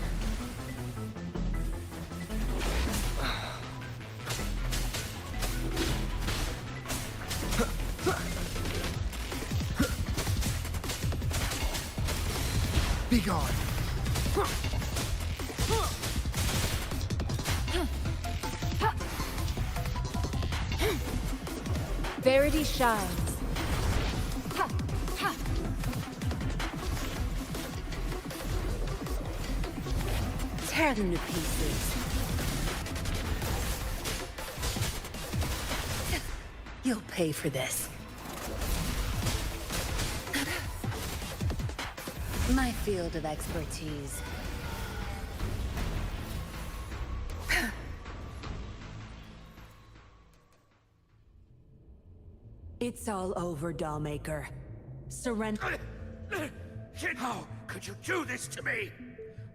Speaker 7: Be gone.
Speaker 2: Verity shines. Tear them to pieces. You'll pay for this. My field of expertise.
Speaker 3: It's all over, Dollmaker. Surrender.
Speaker 4: How could you do this to me?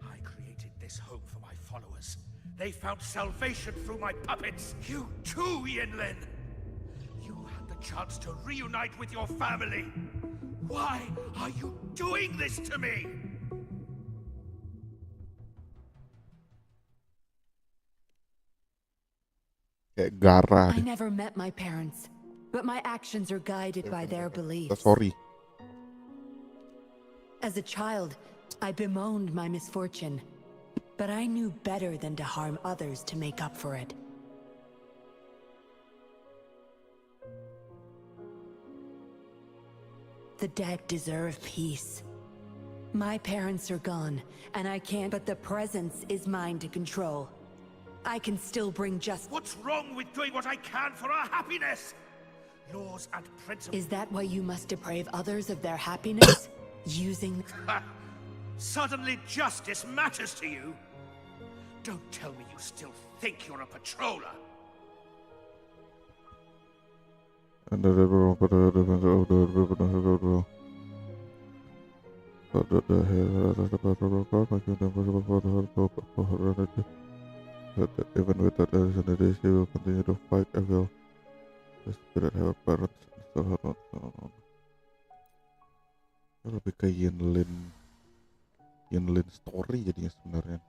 Speaker 4: I created this home for my followers. They found salvation through my puppets. You too, Yinlin. You had the chance to reunite with your family. Why are you doing this to me?
Speaker 1: kayak Gara
Speaker 3: I
Speaker 1: deh.
Speaker 3: never met my parents, but my actions are guided by their beliefs.
Speaker 1: Sorry.
Speaker 3: As a child, I bemoaned my misfortune, but I knew better than to harm others to make up for it. The dead deserve peace. My parents are gone, and I can't, but the presence is mine to control. I can still bring justice.
Speaker 4: What's wrong with doing what I can for our happiness? Laws and principles.
Speaker 3: Is that why you must deprave others of their happiness? Using...
Speaker 4: Suddenly justice matters to you? Don't tell me you still think you're a patroller.
Speaker 1: Even with that sendiri, she will continue to fight. I will the spirit her parents still her on. Lebih ke Yinlin story jadinya sebenarnya.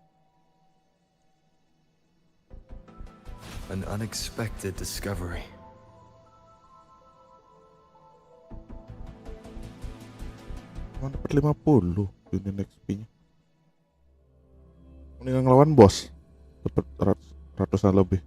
Speaker 5: An unexpected discovery.
Speaker 1: Cuma dapat 50 Union XP-nya. Mendingan ngelawan bos. Dapat ratusan lebih.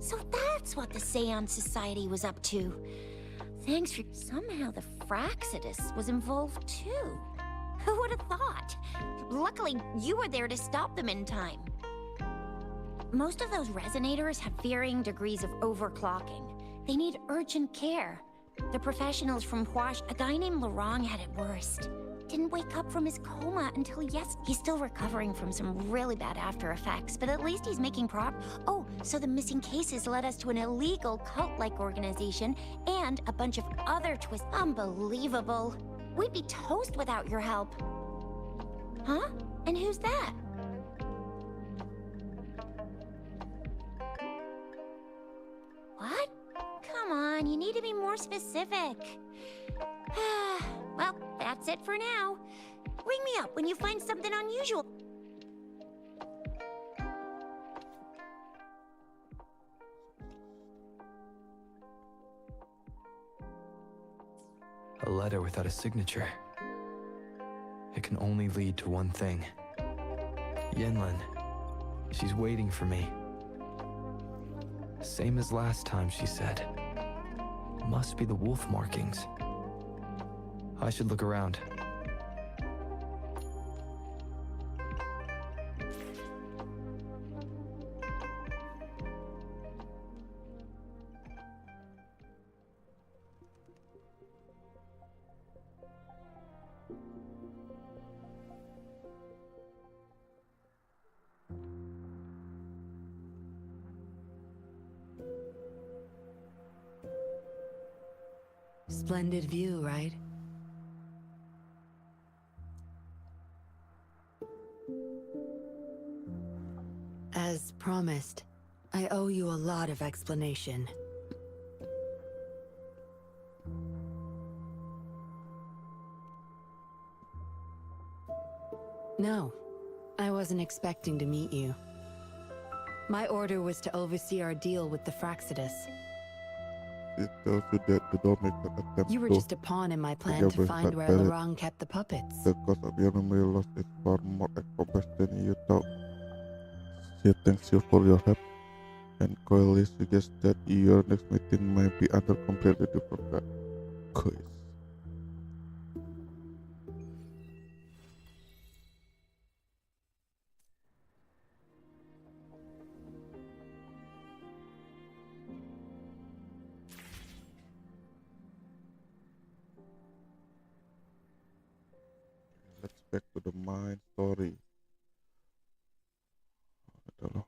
Speaker 10: So that's what the Seance Society was up to. Thanks for... Somehow the Fraxidus was involved too. Who would have thought? Luckily, you were there to stop them in time. Most of those resonators have varying degrees of overclocking. They need urgent care. The professionals from Huash, a guy named Larong had it worst. Didn't wake up from his coma until He's still recovering from some really bad after effects, but at least he's making Oh, so the missing cases led us to an illegal cult-like organization and a bunch of other twists. Unbelievable. We'd be toast without your help. Huh? And who's that? What? Come on, you need to be more specific. Well, that's it for now. Ring me up when you find something unusual.
Speaker 5: A letter without a signature. It can only lead to one thing. Yinlin. She's waiting for me. Same as last time, she said. Must be the wolf markings. I should look around.
Speaker 3: Splendid view, right? As promised, I owe you a lot of explanation. No, I wasn't expecting to meet you. My order was to oversee our deal with the Fraxidus.
Speaker 1: It tells you that the dollmaker attempts
Speaker 3: You were
Speaker 1: to
Speaker 3: just a pawn in my plan to find where
Speaker 1: valid.
Speaker 3: Larong kept the puppets.
Speaker 1: The cost of your memory loss is far more expensive than you thought. She thanks you for your help, and coyly suggests that your next meeting may be under completely different guise. Let's back to the main story. Adalah.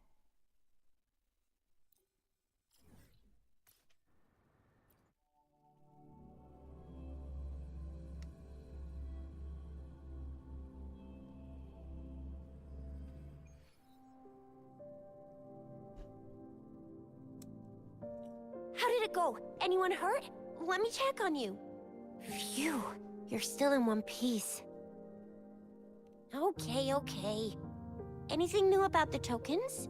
Speaker 10: How did it go? Anyone hurt? Let me check on you. Phew, you're still in one piece. Okay. Anything new about the tokens?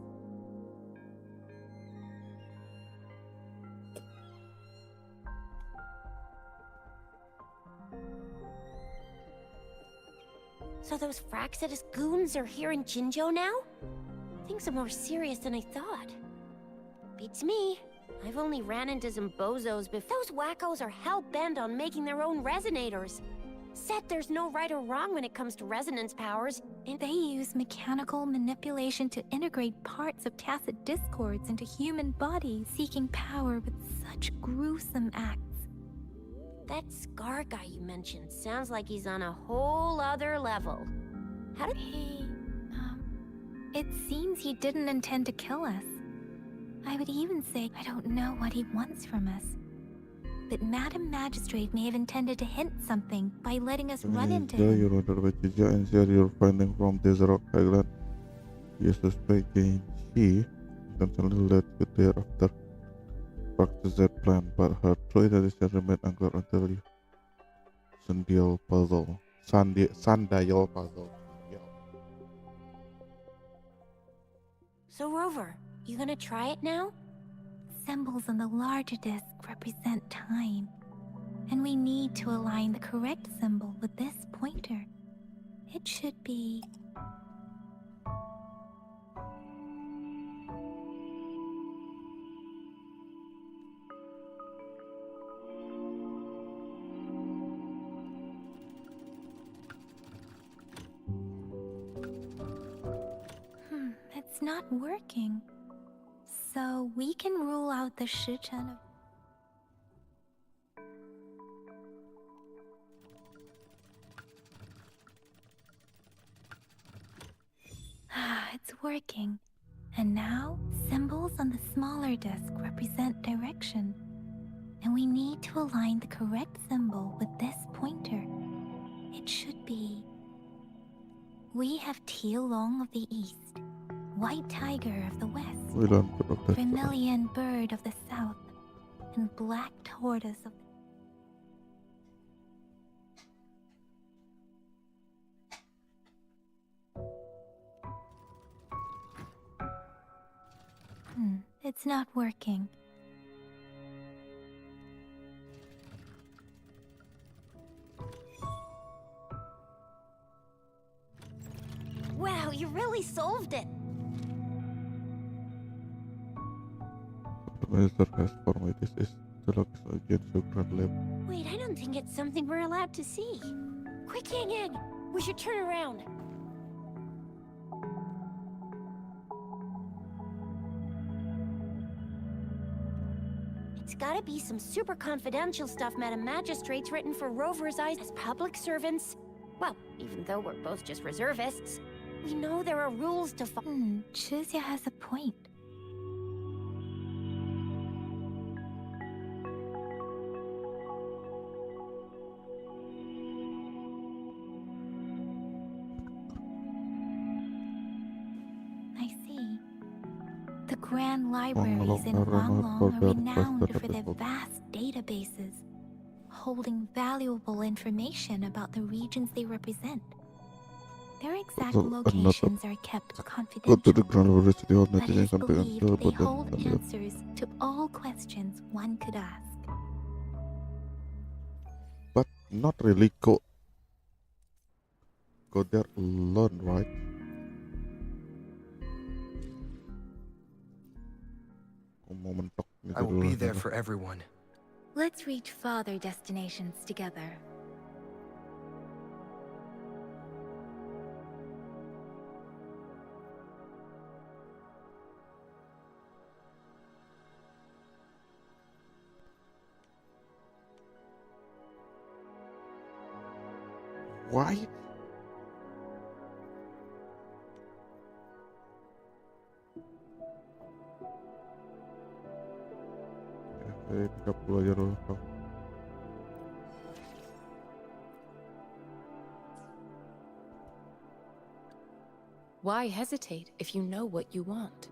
Speaker 10: So those Fraxidus goons are here in Jinzhou now? Things are more serious than I thought. Beats me. I've only ran into some bozos before. Those wackos are hell-bent on making their own resonators. Said there's no right or wrong when it comes to resonance powers, and
Speaker 11: They use mechanical manipulation to integrate parts of tacit discords into human bodies, seeking power with such gruesome acts.
Speaker 10: that Scar guy you mentioned sounds like he's on a whole other level. How did
Speaker 11: It seems he didn't intend to kill us. I would even say I don't know what he wants from us. But Madam Magistrate may have intended to hint something by letting us run into him.
Speaker 1: You order by Juga and share your finding from this rock island. You suspect she intentionally led you there after practice that plan, but her true identity remained unclear until you Sundial puzzle. Sundial puzzle.
Speaker 10: So Rover, you gonna try it now?
Speaker 11: Symbols on the larger disc represent time, and we need to align the correct symbol with this pointer. It should be... It's not working. So we can rule out the Shichen of... It's working. And now, symbols on the smaller disc represent direction. And we need to align the correct symbol with this pointer. It should be... We have Tealong of the east, White Tiger of the west, Vermilion Bird of the south, and Black Tortoise of the... It's not working.
Speaker 10: Wow, you really solved it!
Speaker 1: Master has formed this is the locus against the Grand Lab.
Speaker 10: Wait, I don't think it's something we're allowed to see. Quick, Yang Yang! We should turn around. It's gotta be some super confidential stuff Madam Magistrate's written for Rover's eyes as public servants. Well, even though we're both just reservists, we know there are rules to follow.
Speaker 11: Chuzia has a point. I see. The Grand Libraries in Huanglong are renowned for their vast databases, holding valuable information about the regions they represent. Their exact locations are kept confidential, but it is believed they hold answers to all questions one could ask.
Speaker 1: But not really go there alone, right?
Speaker 5: I will be there for everyone.
Speaker 11: Let's reach farther destinations together.
Speaker 1: Why? Oke, 30 aja dulu.
Speaker 12: Why hesitate if you know what you want?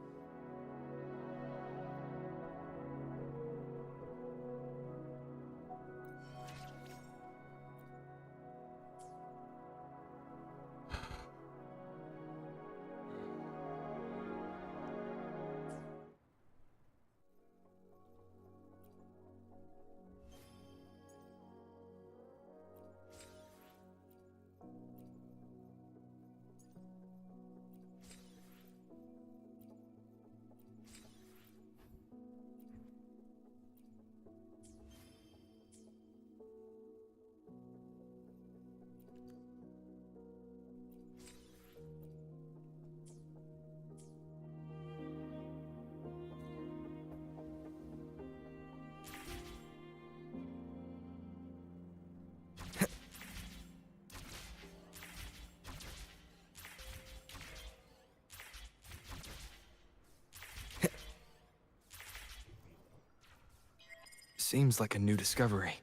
Speaker 5: Seems like a new discovery.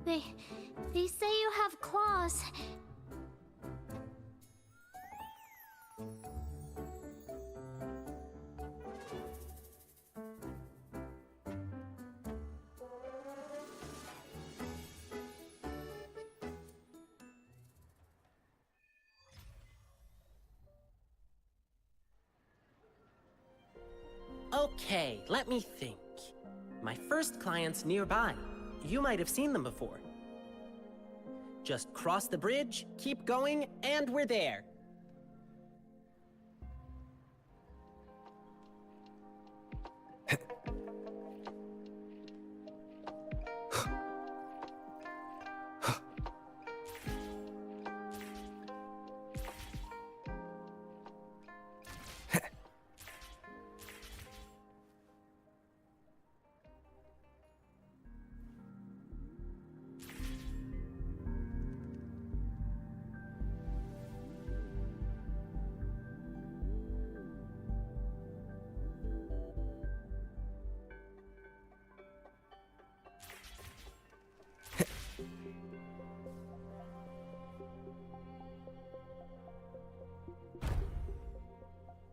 Speaker 10: They say you have claws.
Speaker 13: Okay, let me think. My first client's nearby. You might have seen them before. Just cross the bridge, keep going, and we're there.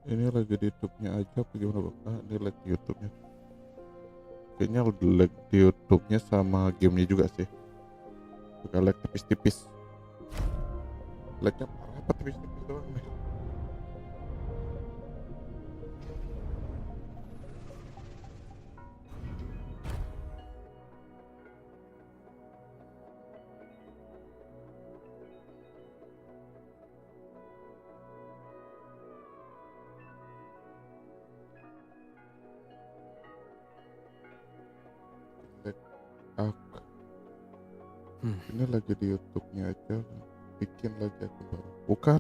Speaker 1: Ini lagi di YouTube-nya aja apa gimana bang? Ini lag di YouTube-nya. Kayaknya lag di YouTube-nya sama gamenya juga sih. Agak lag tipis-tipis. Lagnya parah apa tipis-tipis doang nih? Ini lagi di YouTube-nya aja, bikin lagi akun baru. Bukan,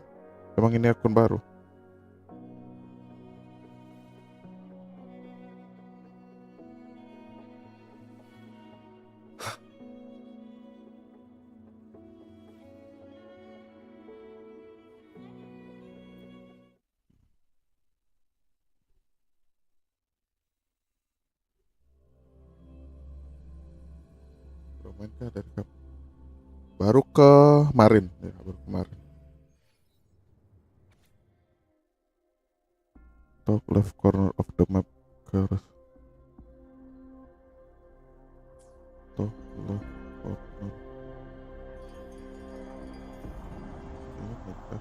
Speaker 1: emang ini akun baru. Mainnya dari kapan? Baru kemarin ya, baru kemarin. Top left corner of the map terus. Top left corner. Ini apa?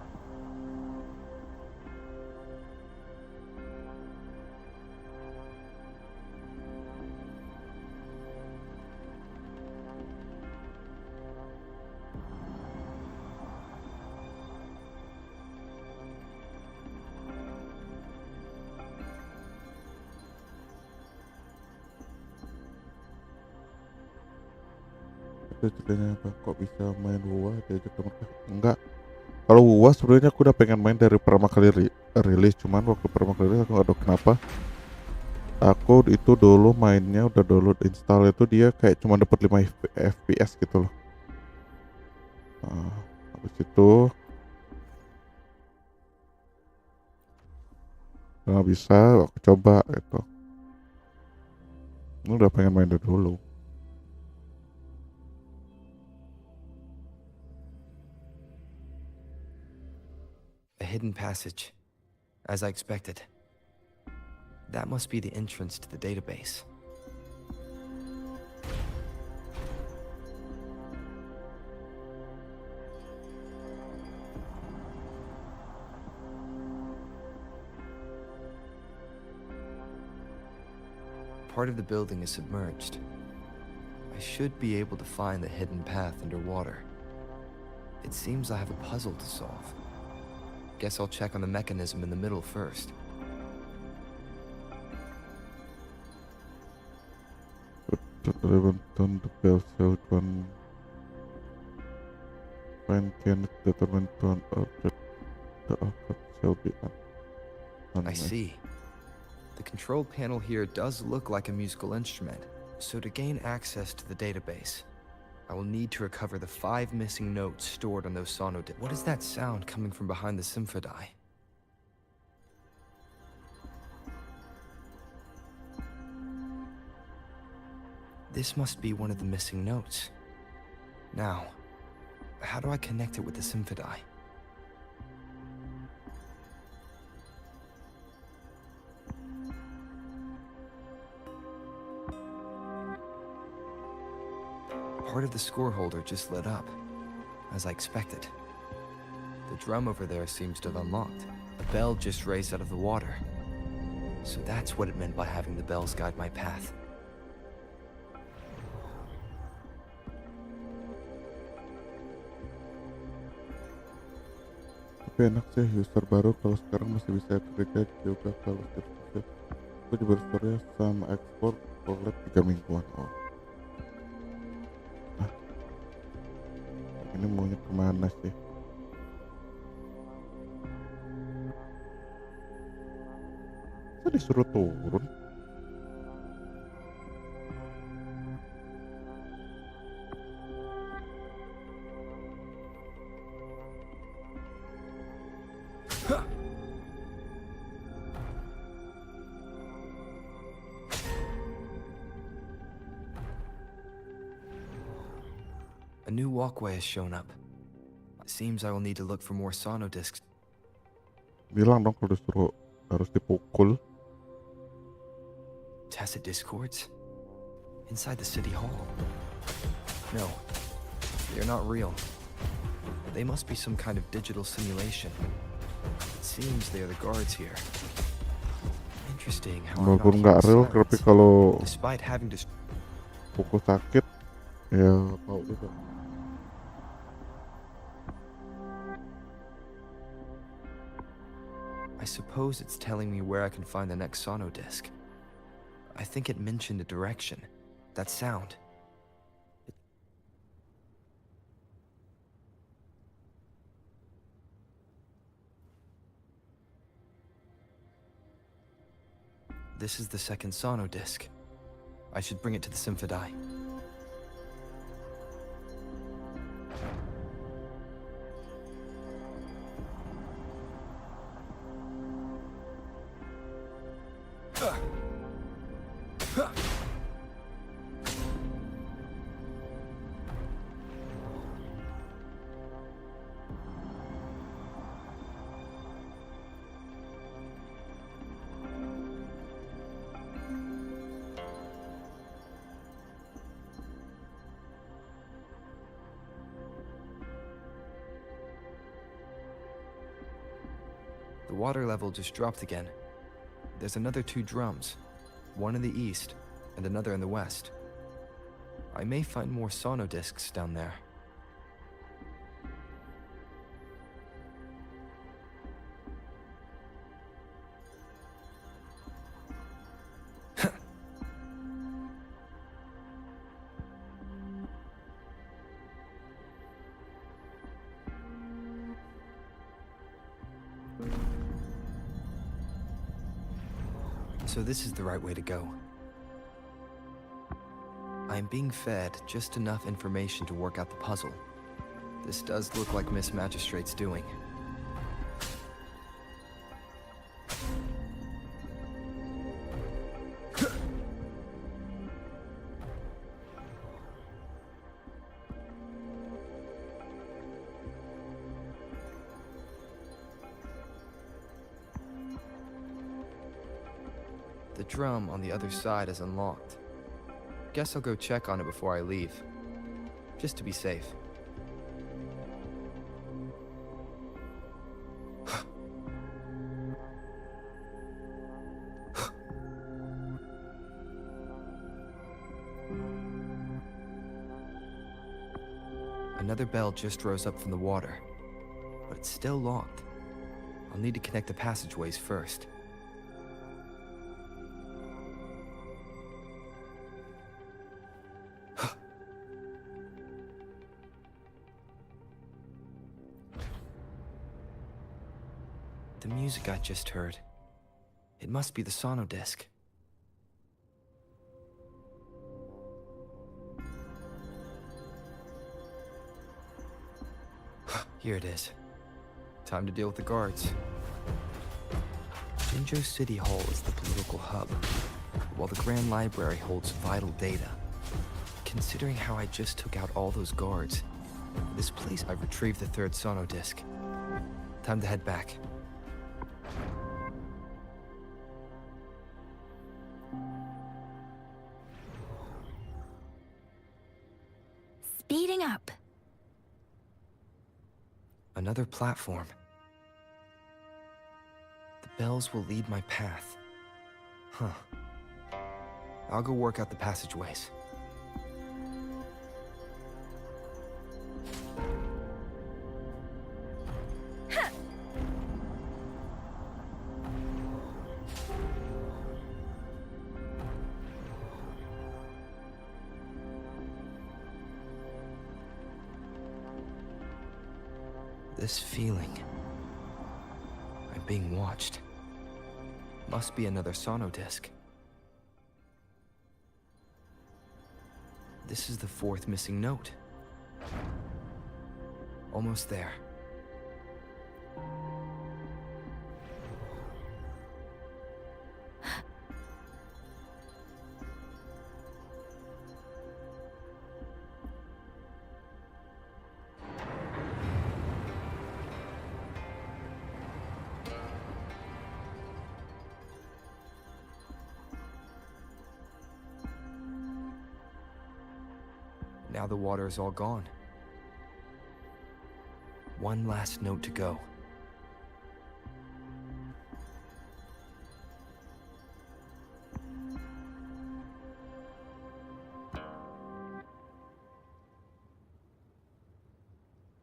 Speaker 1: Itu ceritanya apa? Kok bisa main WUWA diajak temen? Enggak. Kalau WUWA sebenarnya aku udah pengen main dari pertama kali rilis, cuman waktu pertama kali rilis aku nggak tahu kenapa. Aku itu dulu mainnya udah download install itu dia kayak cuma dapat 5 FPS gitu loh. Nah, habis itu nggak bisa, aku coba gitu. Ini udah pengen main dari dulu.
Speaker 5: A hidden passage, as I expected. That must be the entrance to the database. Part of the building is submerged. I should be able to find the hidden path underwater. It seems I have a puzzle to solve. Guess I'll check on the mechanism in the middle first.
Speaker 1: Determined the bell cell one when can determine one object the object shall be
Speaker 5: I see. The control panel here does look like a musical instrument, so to gain access to the database, I will need to recover the 5 missing notes stored on those sonodiscs. What is that sound coming from behind the symphony? This must be one of the missing notes. Now, how do I connect it with the symphony? Part of the score holder just lit up, as I expected. The drum over there seems to have unlocked. A bell just raised out of the water. So that's what it meant by having the bells guide my path.
Speaker 1: Tapi enak sih user baru kalau sekarang masih bisa kerja juga kalau setiap aku juga story sama ekspor collab 3 mingguan. Oh. Nah, ini maunya kemana sih? Saya disuruh turun.
Speaker 5: A new walkway has shown up. It seems I will need to look for more sono discs.
Speaker 1: Bilang dong kalau disuruh harus dipukul.
Speaker 5: Tacit discords? Inside the city hall? No, they're not real. They must be some kind of digital simulation. It seems they are the guards here. Interesting how I'm
Speaker 1: Walaupun
Speaker 5: not
Speaker 1: nggak real,
Speaker 5: hearing
Speaker 1: tapi
Speaker 5: sirens,
Speaker 1: kalau
Speaker 5: despite having to
Speaker 1: pukul sakit, ya tahu juga.
Speaker 5: I suppose it's telling me where I can find the next sono disc. I think it mentioned a direction. That sound. This is the second sono disc. I should bring it to the Symphony. The water level just dropped again. There's another 2 drums, one in the east and another in the west. I may find more sono discs down there. So this is the right way to go. I am being fed just enough information to work out the puzzle. This does look like Miss Magistrate's doing. The drum on the other side is unlocked. Guess I'll go check on it before I leave, just to be safe. Another bell just rose up from the water, but it's still locked. I'll need to connect the passageways first. The music I just heard. It must be the sono disc. Here it is. Time to deal with the guards. Jinzhou City Hall is the political hub, while the Grand Library holds vital data. Considering how I just took out all those guards, this place I've retrieved the 3rd sono disc. Time to head back.
Speaker 11: Speeding up.
Speaker 5: Another platform. The bells will lead my path. Huh. I'll go work out the passageways. This feeling. I'm being watched. Must be another sono disc. This is the fourth missing note. Almost there. Now the water is all gone. One last note to go.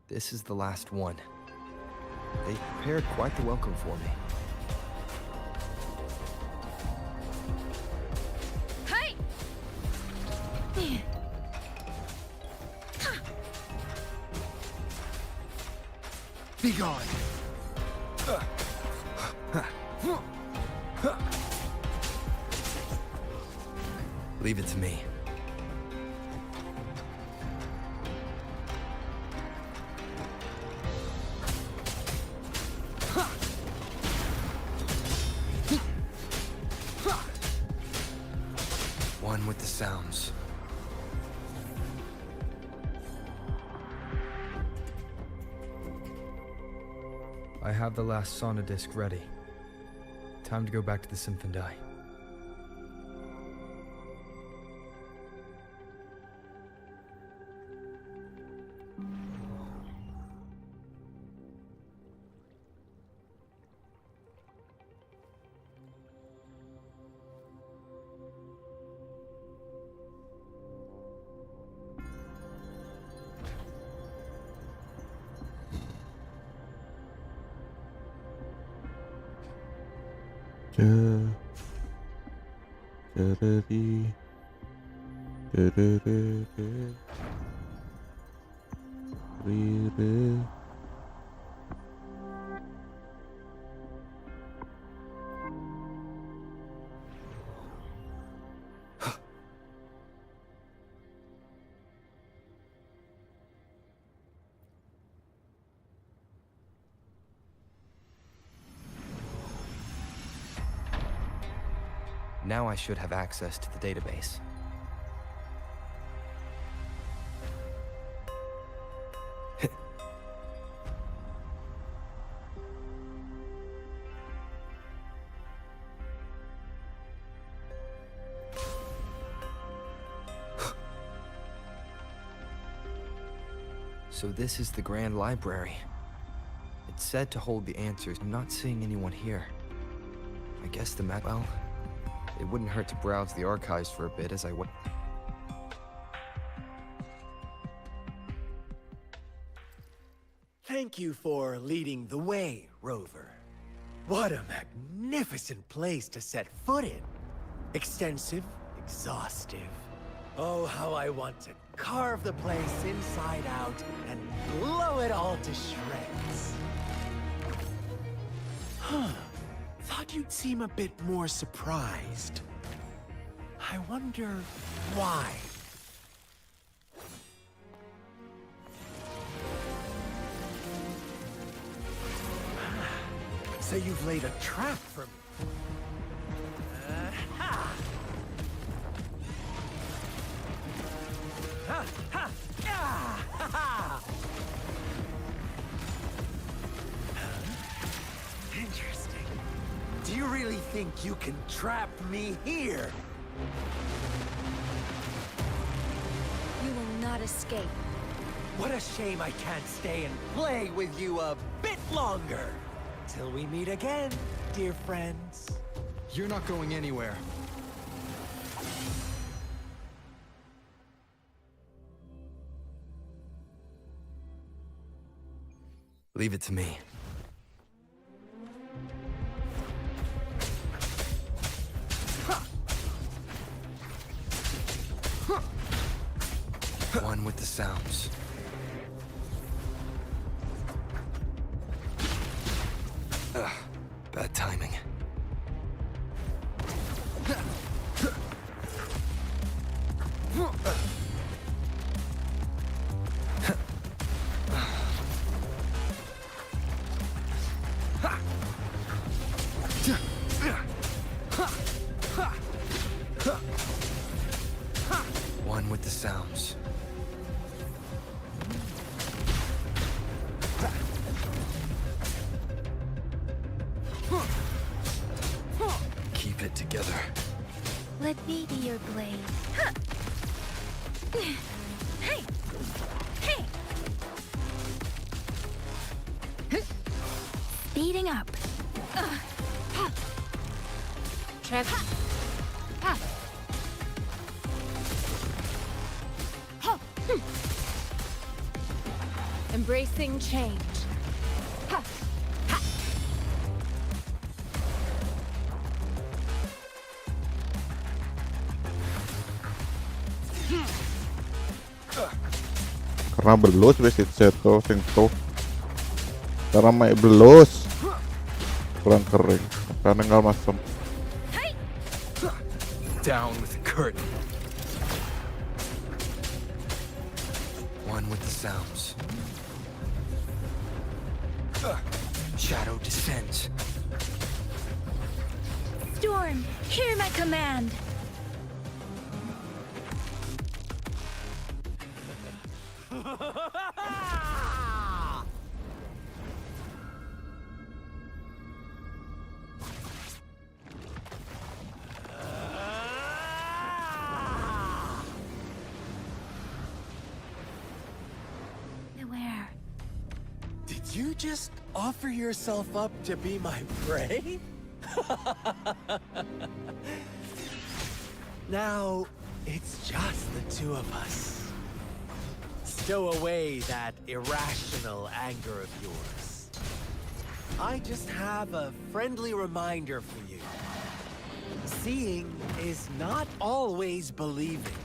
Speaker 5: This is the last one. They prepared quite the welcome for me.
Speaker 2: Hey!
Speaker 7: Be gone.
Speaker 5: Leave it to me. One with the sounds. I have the last sauna disc ready. Time to go back to the Symphondai. Now I should have access to the database. So this is the Grand Library. It's said to hold the answers. I'm not seeing anyone here. I guess the map... Well, it wouldn't hurt to browse the archives for a bit as I went.
Speaker 7: Thank you for leading the way, Rover. What a magnificent place to set foot in. Extensive, exhaustive. Oh, how I want to carve the place inside out and blow it all to shreds. Huh. Thought you'd seem a bit more surprised. I wonder why. So you've laid a trap for me. Ha! Ha! Ha! Ah! Ha! Ha! Huh? Interesting. Do you really think you can trap me here?
Speaker 2: You will not escape.
Speaker 7: What a shame I can't stay and play with you a bit longer. Till we meet again, dear friends.
Speaker 5: You're not going anywhere. Leave it to me. One with the sounds. Bad timing. One with the sounds. Keep it together.
Speaker 11: Let me be your blade. Hey! Hey! Speeding up.
Speaker 12: Trev. Embracing change.
Speaker 1: Karena belus wis itu sing tuh. Karena mai belus. Kurang kering. Karena nggak masam.
Speaker 5: Down with the curtain. One with the sounds. Shadow descends.
Speaker 11: Storm, hear my command. Beware.
Speaker 7: Did you just offer yourself up to be my prey? Now, it's just the two of us. Stow away that irrational anger of yours. I just have a friendly reminder for you. Seeing is not always believing.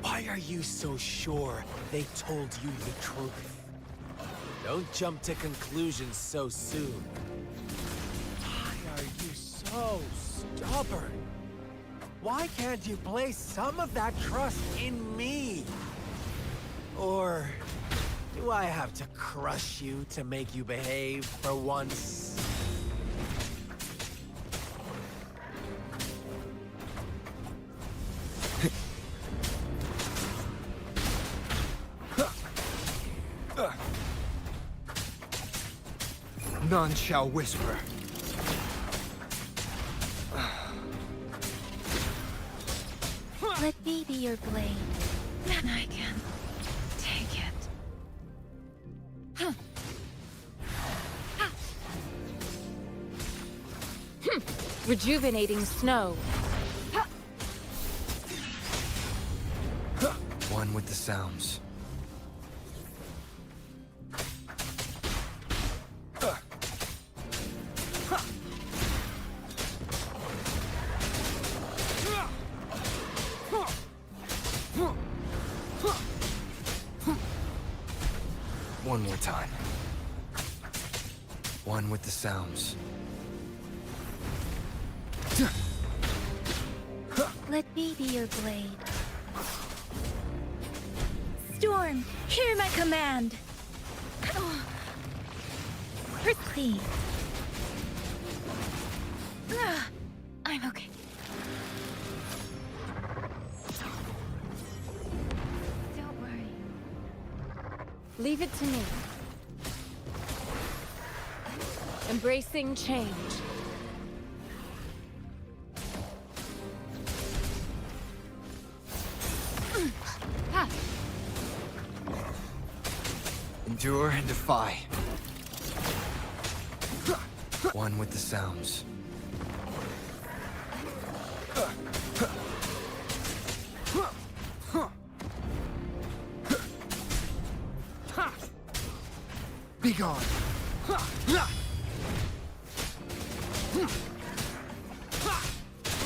Speaker 7: Why are you so sure they told you the truth? Don't jump to conclusions so soon. Why are you so stubborn? Why can't you place some of that trust in me? Or do I have to crush you to make you behave for once?
Speaker 5: None shall whisper.
Speaker 11: Let me be your blade. Then I can take it.
Speaker 12: Rejuvenating snow.
Speaker 5: One with the sounds. One more time. One with the sounds.
Speaker 11: Let me be your blade. Storm, hear my command. Please. I'm okay. Don't worry.
Speaker 12: Leave it to me. Embracing change.
Speaker 5: Endure and defy. One with the sounds. Be gone.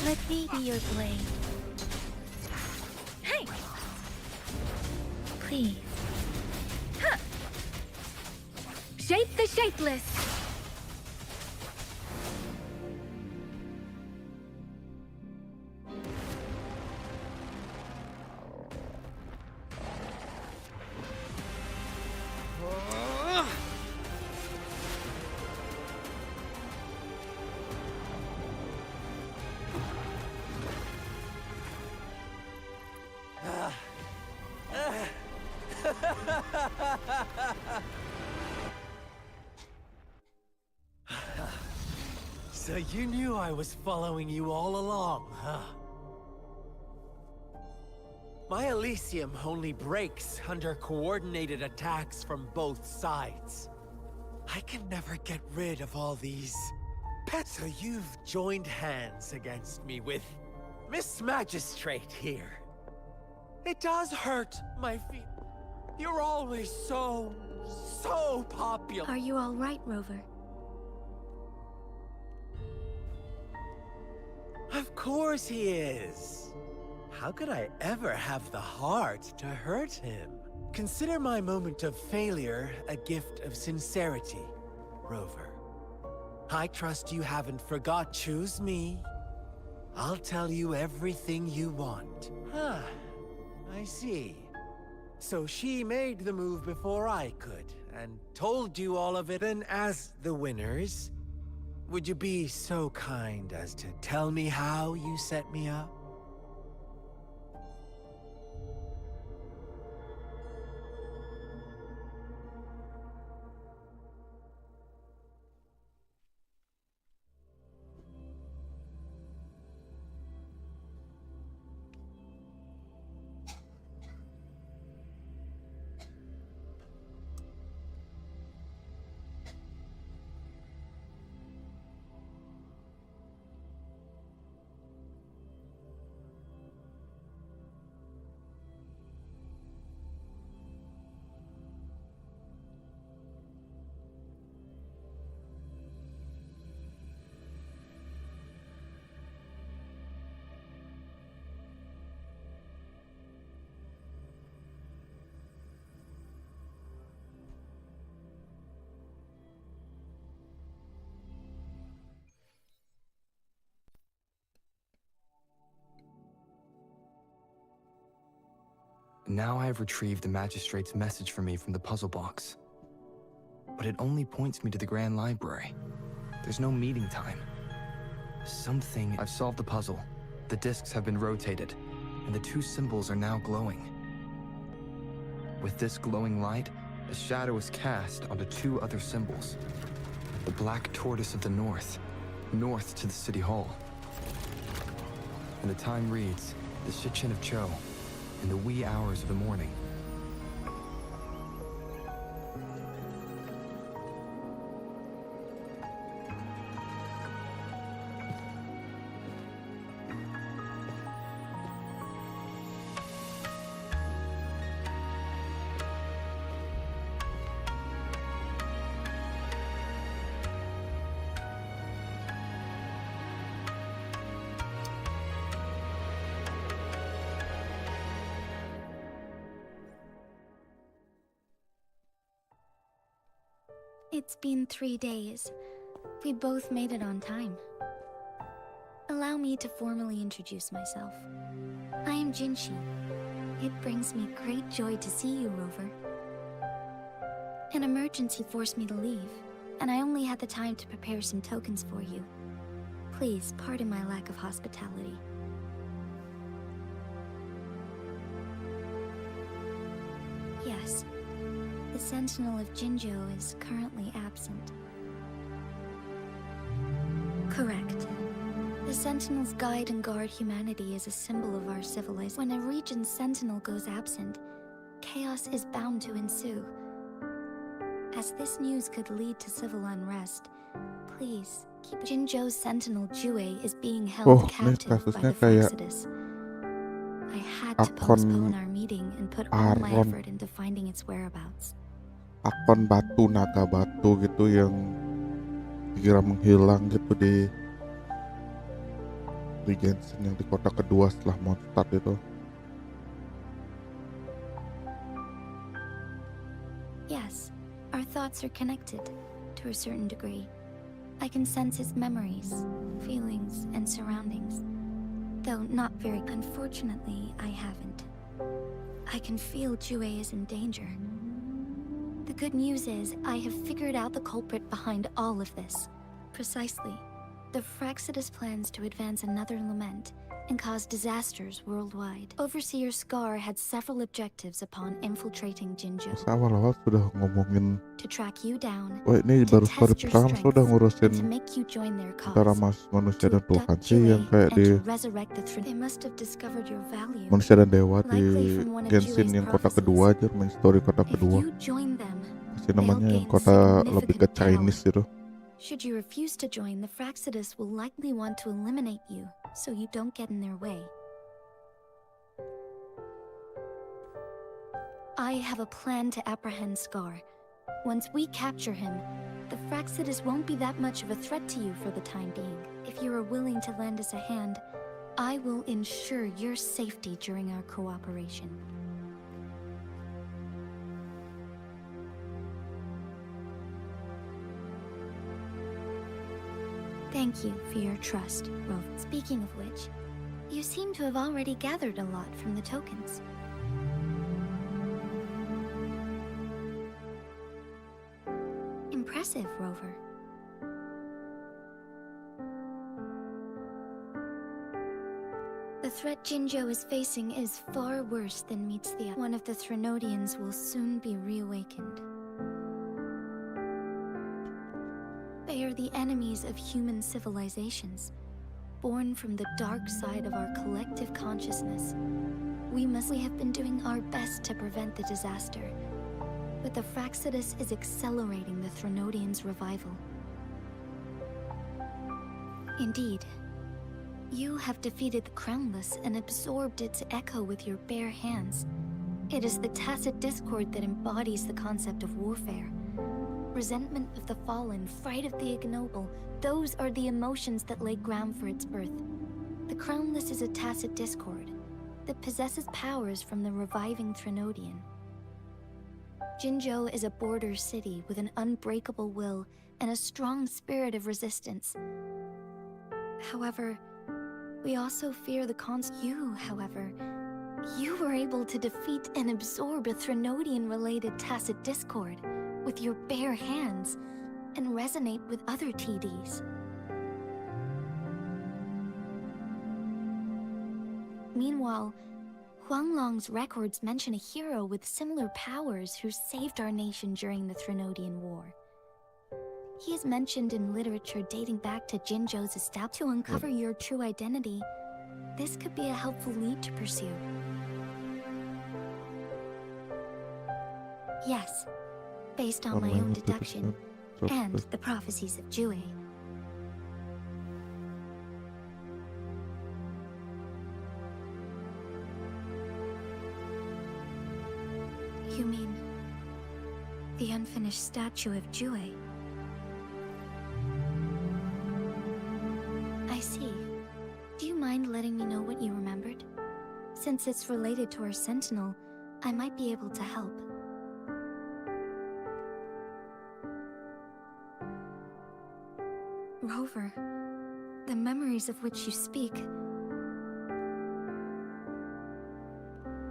Speaker 11: Let me be your blade. Hey! Please. Shape the shapeless.
Speaker 7: So you knew I was following you all along, huh? My Elysium only breaks under coordinated attacks from both sides. I can never get rid of all these pets. So you've joined hands against me with Miss Magistrate here. It does hurt my feet. You're always so popular.
Speaker 11: Are you all right, Rover?
Speaker 7: Of course he is. How could I ever have the heart to hurt him? Consider my moment of failure a gift of sincerity, Rover. I trust you haven't forgot. Choose me. I'll tell you everything you want. Ah, I see. So she made the move before I could, and told you all of it. Then as the winners, would you be so kind as to tell me how you set me up?
Speaker 5: Now I have retrieved the magistrate's message for me from the puzzle box. But it only points me to the Grand Library. There's no meeting time. I've solved the puzzle. The discs have been rotated, and the two symbols are now glowing. With this glowing light, a shadow is cast onto two other symbols. The black tortoise of the north to the city hall. And the time reads, the Shichen of Cho, in the wee hours of the morning.
Speaker 11: It's been 3 days. We both made it on time. Allow me to formally introduce myself. I am Jinshi. It brings me great joy to see you, Rover. An emergency forced me to leave, and I only had the time to prepare some tokens for you. Please pardon my lack of hospitality. Yes. The Sentinel of Jinzhou is currently absent. Correct. The Sentinels guide and guard humanity as a symbol of our civilization. When a region's Sentinel goes absent, chaos is bound to ensue. As this news could lead to civil unrest, please keep Jinzhou's Sentinel Jue is being held captive by the Fraxidus. I had to postpone our meeting and put all my effort into finding its whereabouts.
Speaker 1: Akon batu, naga batu gitu yang dikira menghilang gitu di Genshin yang di kota kedua setelah Mondstadt itu.
Speaker 11: Yes, our thoughts are connected to a certain degree. I can sense his memories, feelings, and surroundings. Though not very. Unfortunately, I haven't. I can feel Jue is in danger. The good news is, I have figured out the culprit behind all of this. Precisely.
Speaker 14: The Fraxidus plans to advance another lament and cause disasters worldwide. Overseer Scar had several objectives upon infiltrating Jinzhou.
Speaker 1: Masa awal-awal sudah ngomongin,
Speaker 14: To track you down,
Speaker 1: wah ini
Speaker 14: to
Speaker 1: baru story
Speaker 14: test your
Speaker 1: pertama sudah
Speaker 14: strengths, and to
Speaker 1: ngurusin
Speaker 14: make you join their
Speaker 1: antara
Speaker 14: cause.
Speaker 1: manusia
Speaker 14: To
Speaker 1: dan Tuhan
Speaker 14: abduct
Speaker 1: sih yang
Speaker 14: Jue
Speaker 1: kayak
Speaker 14: and
Speaker 1: di
Speaker 14: to resurrect the throne. They must have discovered your value.
Speaker 1: manusia dan dewa di
Speaker 14: Likely from one of
Speaker 1: Genshin
Speaker 14: Jue's
Speaker 1: yang kota
Speaker 14: prophecies.
Speaker 1: kedua aja, main story kota
Speaker 14: If
Speaker 1: kedua.
Speaker 14: you join them,
Speaker 1: Pasti namanya yang
Speaker 14: gain
Speaker 1: kota lebih ke
Speaker 14: significant
Speaker 1: Chinese gitu.
Speaker 14: should you refuse to join, the Fraxidus will likely want to eliminate you, so you don't get in their way. I have a plan to apprehend Scar. Once we capture him, the Fraxidus won't be that much of a threat to you for the time being. If you are willing to lend us a hand, I will ensure your safety during our cooperation. Thank you for your trust, Rolf. Speaking of which, you seem to have already gathered a lot from the tokens. Impressive, Rover. The threat Jinzhou is facing is far worse than meets the eye. One of the Threnodians will soon be reawakened. They are the enemies of human civilizations, born from the dark side of our collective consciousness. We have been doing our best to prevent the disaster, but the Fraxidus is accelerating the Threnodians' revival. Indeed, you have defeated the Crownless and absorbed its echo with your bare hands. It is the tacit discord that embodies the concept of warfare. Resentment of the fallen, fright of the ignoble, those are the emotions that lay ground for its birth. The Crownless is a tacit discord that possesses powers from the reviving Threnodian. Jinzhou is a border city with an unbreakable will and a strong spirit of resistance. However, we also fear the you were able to defeat and absorb a Threnodian-related tacit discord with your bare hands and resonate with other TDs. Meanwhile, Huanglong's records mention a hero with similar powers who saved our nation during the Threnodian War. He is mentioned in literature dating back to Jinzhou's establishment. To uncover your true identity, this could be a helpful lead to pursue. Yes, based on my own deduction and the prophecies of Jue. You mean the unfinished statue of Jue? I see. Do you mind letting me know what you remembered? Since it's related to our sentinel, I might be able to help. Rover, the memories of which you speak.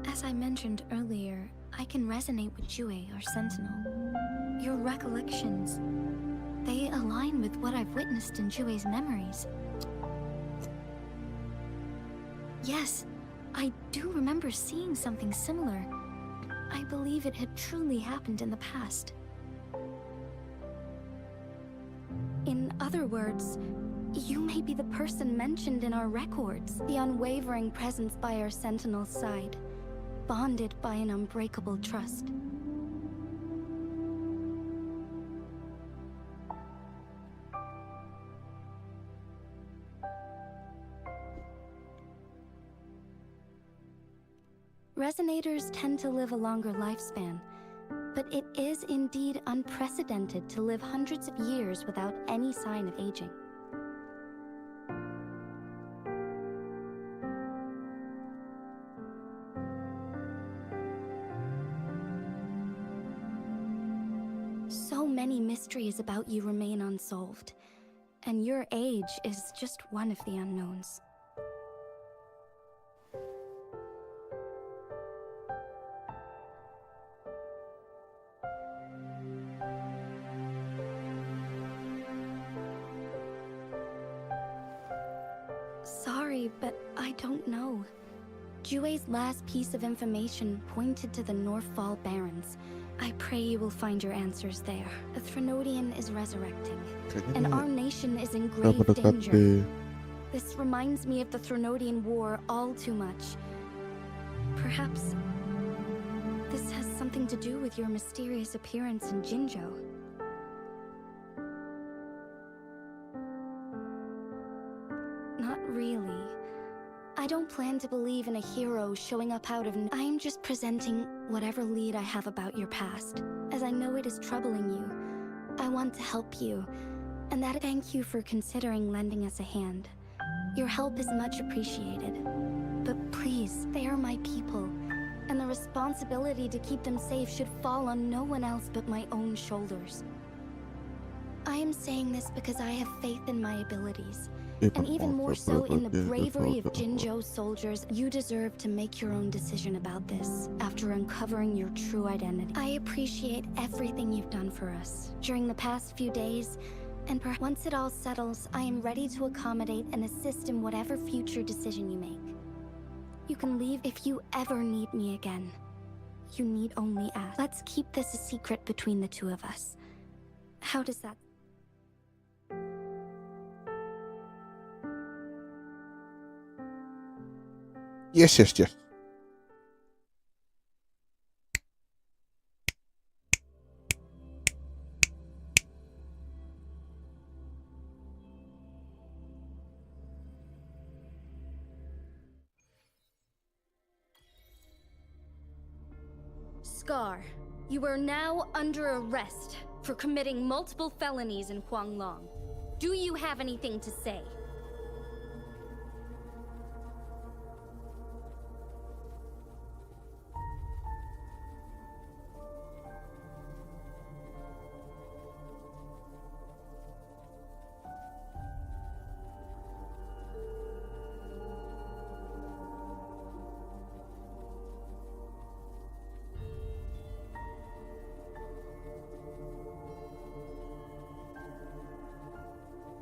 Speaker 14: As I mentioned earlier, I can resonate with Jue, our sentinel. Your recollections, they align with what I've witnessed in Jue's memories. Yes, I do remember seeing something similar. I believe it had truly happened in the past. In other words, you may be the person mentioned in our records, the unwavering presence by our sentinel's side, bonded by an unbreakable trust. Resonators tend to live a longer lifespan, but it is indeed unprecedented to live hundreds of years without any sign of aging. So many mysteries about you remain unsolved, and your age is just one of the unknowns. Sorry, but I don't know. Jue's last piece of information pointed to the Northfall Barrens. I pray you will find your answers there. The Threnodian is resurrecting, and our nation is in grave danger. This reminds me of the Threnodian War all too much. Perhaps this has something to do with your mysterious appearance in Jinzhou. Not really. I don't plan to believe in a hero showing up out of I'm just presenting whatever lead I have about your past, as I know it is troubling you. I want to help you, and that thank you for considering lending us a hand. Your help is much appreciated. But please, they are my people, and the responsibility to keep them safe should fall on no one else but my own shoulders. I am saying this because I have faith in my abilities. And even more so in the bravery of Jinzhou soldiers. You deserve to make your own decision about this after uncovering your true identity. I appreciate everything you've done for us during the past few days, and once it all settles, I am ready to accommodate and assist in whatever future decision you make. You can leave if you ever need me again. You need only ask. Let's keep this a secret between the two of us. How does that...
Speaker 1: Yes.
Speaker 14: Scar, you are now under arrest for committing multiple felonies in Huanglong. Do you have anything to say?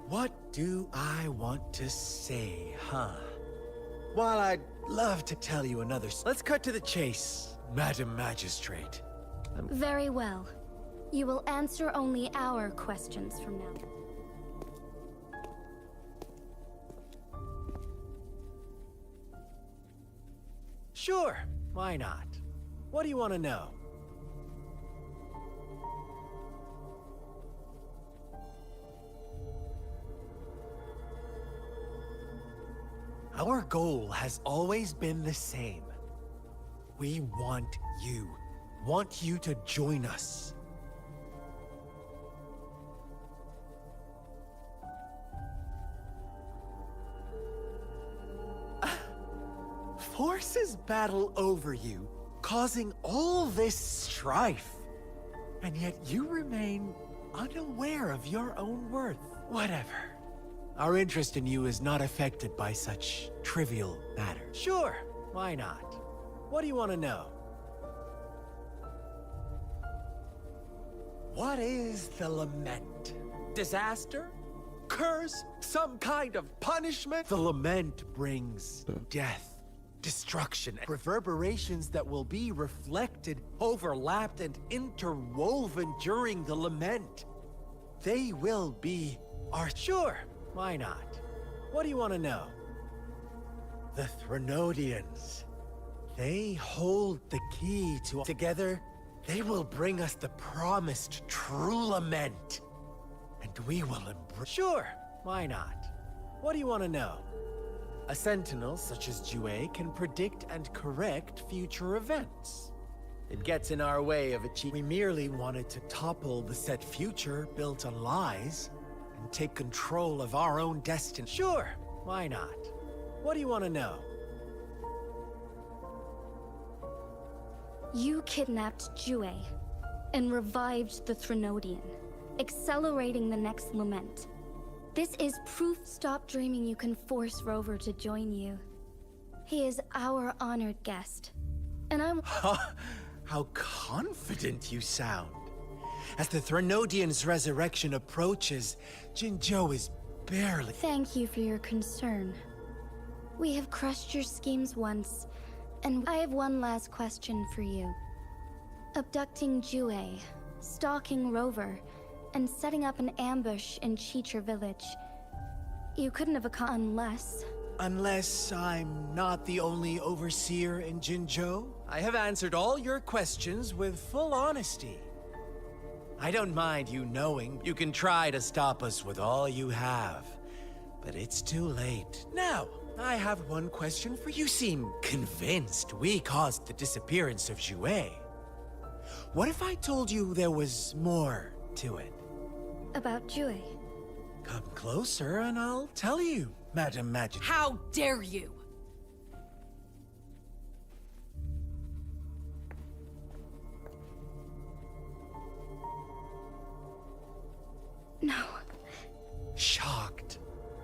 Speaker 7: What do I want to say, huh? While I'd love to tell you another... Let's cut to the chase, Madam Magistrate.
Speaker 14: Very well. You will answer only our questions from now.
Speaker 7: Sure, why not? What do you want to know? Our goal has always been the same. We want you to join us. Forces battle over you, causing all this strife. And yet you remain unaware of your own worth. Whatever. Our interest in you is not affected by such trivial matters. Sure, why not? What do you want to know? What is the lament? Disaster? Curse? Some kind of punishment? The lament brings death, destruction, and reverberations that will be reflected, overlapped, and interwoven during the lament. They will be our... Sure. Why not? What do you want to know? The Threnodians. They hold the key to... Together, they will bring us the promised true lament. And we will embrace... Sure, why not? What do you want to know? A sentinel such as Jue can predict and correct future events. It gets in our way of achieving... We merely wanted to topple the set future built on lies and take control of our own destiny. Sure, why not? What do you want to know?
Speaker 14: You kidnapped Jue and revived the Threnodian, accelerating the next lament. This is proof. Stop dreaming you can force Rover to join you. He is our honored guest, and I'm...
Speaker 7: How confident you sound. As the Threnodian's resurrection approaches, Jinzhou is barely...
Speaker 14: Thank you for your concern. We have crushed your schemes once, and I have one last question for you. Abducting Jue, stalking Rover, and setting up an ambush in Cheecher Village. You couldn't have accomplished
Speaker 7: Unless I'm not the only overseer in Jinzhou, I have answered all your questions with full honesty. I don't mind you knowing you can try to stop us with all you have, but it's too late. Now, I have one question for you. You seem convinced we caused the disappearance of Jue. What if I told you there was more to it?
Speaker 14: About Jue.
Speaker 7: Come closer and I'll tell you, Madam Magic.
Speaker 12: How dare you?
Speaker 14: No.
Speaker 7: Shocked,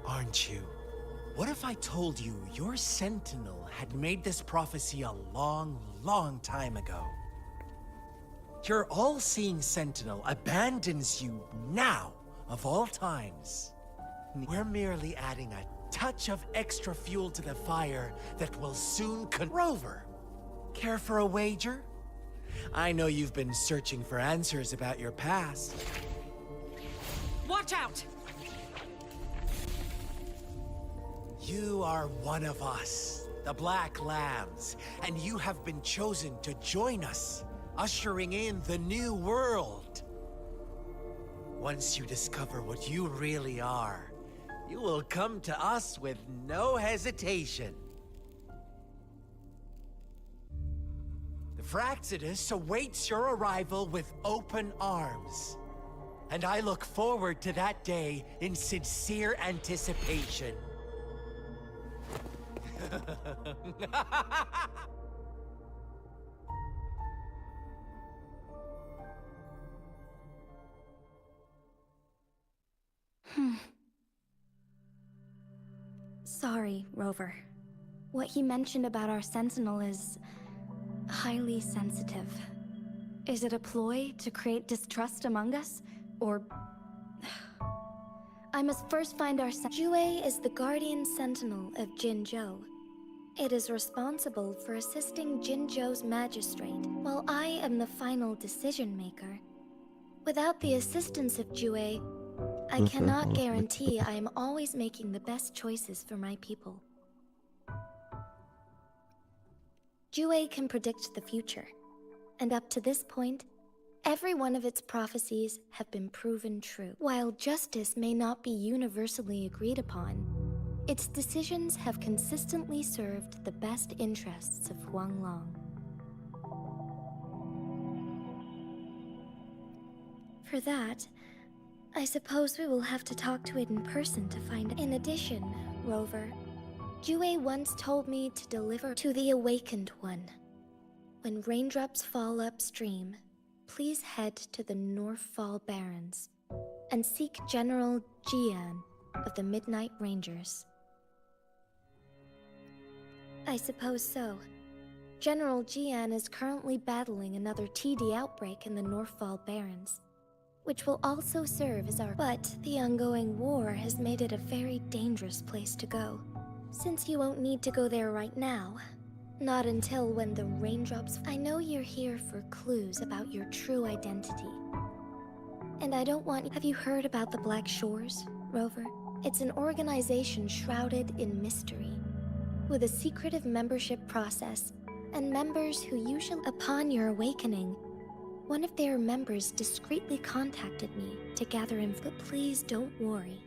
Speaker 7: aren't you? What if I told you your sentinel had made this prophecy a long, long time ago? Your all-seeing sentinel abandons you now, of all times. We're merely adding a touch of extra fuel to the fire that will soon Rover, care for a wager? I know you've been searching for answers about your past.
Speaker 12: Watch out!
Speaker 7: You are one of us, the Black Lambs, and you have been chosen to join us, ushering in the new world. Once you discover what you really are, you will come to us with no hesitation. The Fraxidus awaits your arrival with open arms, and I look forward to that day in sincere anticipation.
Speaker 14: Sorry, Rover. What he mentioned about our sentinel is highly sensitive. Is it a ploy to create distrust among us? Or... I must first find our Jue is the guardian sentinel of Jinzhou. It is responsible for assisting Jinzhou's magistrate, while I am the final decision maker. Without the assistance of Jue, I cannot guarantee I am always making the best choices for my people. Jue can predict the future, and up to this point, every one of its prophecies have been proven true. While justice may not be universally agreed upon, its decisions have consistently served the best interests of Huanglong. For that, I suppose we will have to talk to it in person to find. In addition, Rover, Jue once told me to deliver to the Awakened One. When raindrops fall upstream, please head to the Northfall Barrens and seek General Jian of the Midnight Rangers. I suppose so. General Jian is currently battling another TD outbreak in the Northfall Barrens, which will also serve as our... But the ongoing war has made it a very dangerous place to go. Since you won't need to go there right now, not until when the raindrops... I know you're here for clues about your true identity. And I don't want... Have you heard about the Black Shores, Rover? It's an organization shrouded in mystery, with a secretive membership process, and members who usually... Upon your awakening, one of their members discreetly contacted me to gather info. But please don't worry.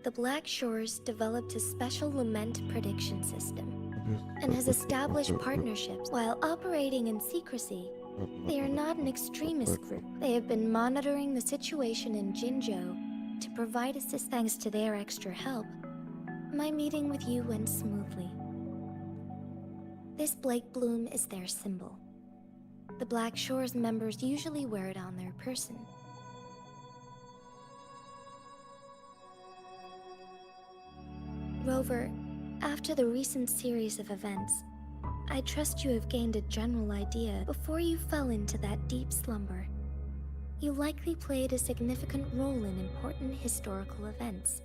Speaker 14: The Black Shores developed a special lament prediction system and has established partnerships. While operating in secrecy, they are not an extremist group. They have been monitoring the situation in Jinzhou to provide assistance. Thanks to their extra help, my meeting with you went smoothly. This Blake Bloom is their symbol. The Black Shores members usually wear it on their person. Rover, after the recent series of events, I trust you have gained a general idea. Before you fell into that deep slumber, you likely played a significant role in important historical events.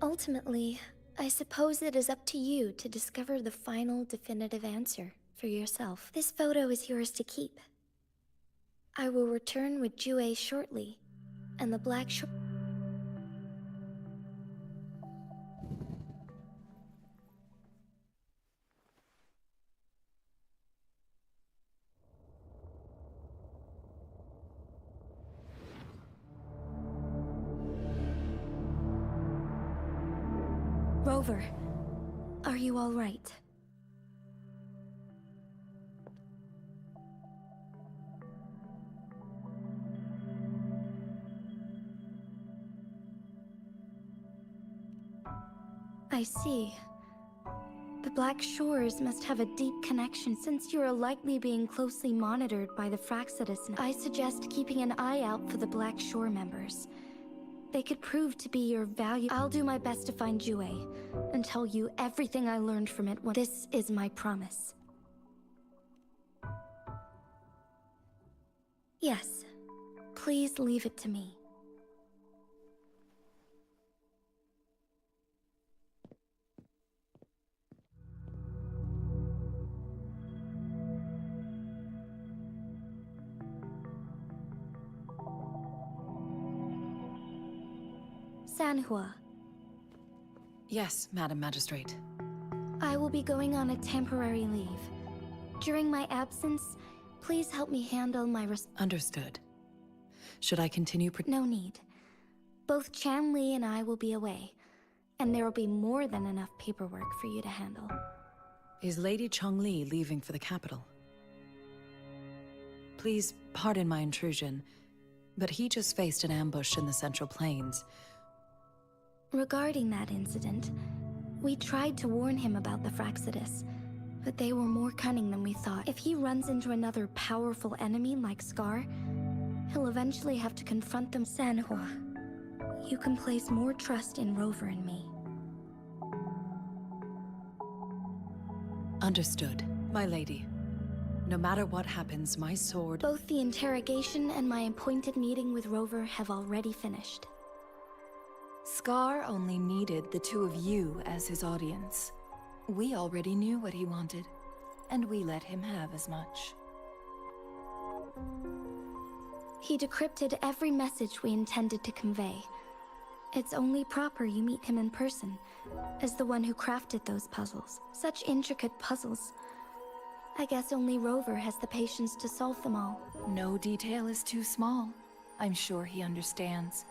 Speaker 14: Ultimately, I suppose it is up to you to discover the final definitive answer for yourself. This photo is yours to keep. I will return with Jue shortly, and the black Rover, are you all right? I see. The Black Shores must have a deep connection since you are likely being closely monitored by the Fraxidus. I suggest keeping an eye out for the Black Shore members. They could prove to be your value. I'll do my best to find Jue and tell you everything I learned from it. This is my promise. Yes, please leave it to me. Sanhua.
Speaker 12: Yes, Madam Magistrate.
Speaker 14: I will be going on a temporary leave. During my absence, please help me handle my
Speaker 12: Understood. Should I continue?
Speaker 14: No need. Both Chan Li and I will be away, and there will be more than enough paperwork for you to handle.
Speaker 12: Is Lady Chongli leaving for the capital? Please pardon my intrusion, but he just faced an ambush in the Central Plains.
Speaker 14: Regarding that incident, we tried to warn him about the Fraxidus, but they were more cunning than we thought. If he runs into another powerful enemy like Scar, he'll eventually have to confront them. Sanhua, you can place more trust in Rover and me.
Speaker 12: Understood, my lady. No matter what happens, my sword...
Speaker 14: Both the interrogation and my appointed meeting with Rover have already finished.
Speaker 12: Scar only needed the two of you as his audience. We already knew what he wanted, and we let him have as much.
Speaker 14: He decrypted every message we intended to convey. It's only proper you meet him in person, as the one who crafted those puzzles. Such intricate puzzles. I guess only Rover has the patience to solve them all.
Speaker 12: No detail is too small. I'm sure he understands.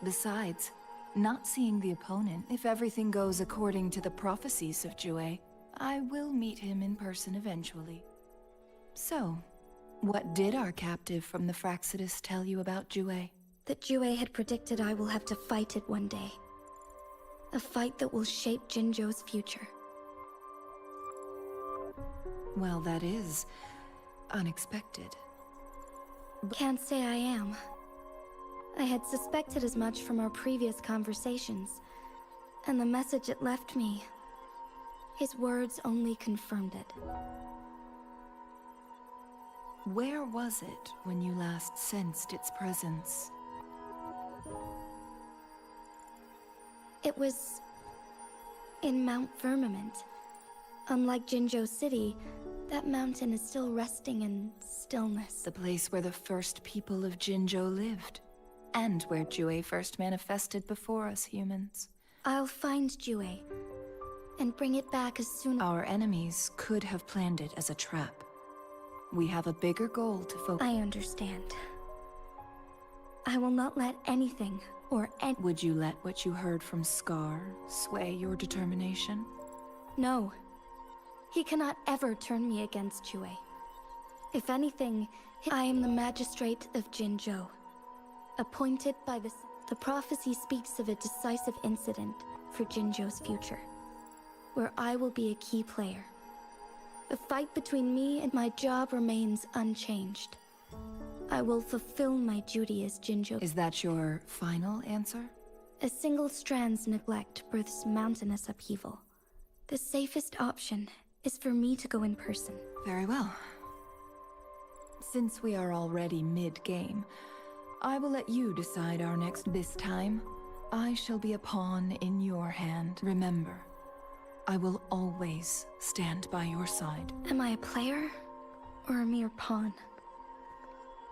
Speaker 12: Besides, not seeing the opponent, if everything goes according to the prophecies of Jue, I will meet him in person eventually. So, what did our captive from the Fraxidus tell you about Jue?
Speaker 14: That Jue had predicted I will have to fight it one day. A fight that will shape Jinzhou's future.
Speaker 12: Well, that is unexpected.
Speaker 14: Can't say I am. I had suspected as much from our previous conversations, and the message it left me, his words only confirmed it.
Speaker 12: Where was it when you last sensed its presence?
Speaker 14: It was in Mount Firmament. Unlike Jinzhou City, that mountain is still resting in stillness.
Speaker 12: The place where the first people of Jinzhou lived, and where Jue first manifested before us humans.
Speaker 14: I'll find Jue, and bring it back as soon as...
Speaker 12: Our enemies could have planned it as a trap. We have a bigger goal to focus...
Speaker 14: I understand. I will not let anything or any...
Speaker 12: Would you let what you heard from Scar sway your determination?
Speaker 14: No. He cannot ever turn me against Jue. If anything, I am the magistrate of Jinzhou, appointed by the prophecy speaks of a decisive incident for Jinzhou's future, where I will be a key player. The fight between me and my job remains unchanged. I will fulfill my duty as Jinzhou.
Speaker 12: Is that your final answer?
Speaker 14: A single strand's neglect births mountainous upheaval. The safest option is for me to go in person.
Speaker 12: Very well. Since we are already mid-game, I will let you decide our next. This time, I shall be a pawn in your hand. Remember, I will always stand by your side.
Speaker 14: Am I a player or a mere pawn?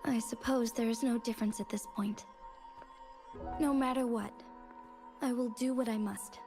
Speaker 14: I suppose there is no difference at this point. No matter what, I will do what I must.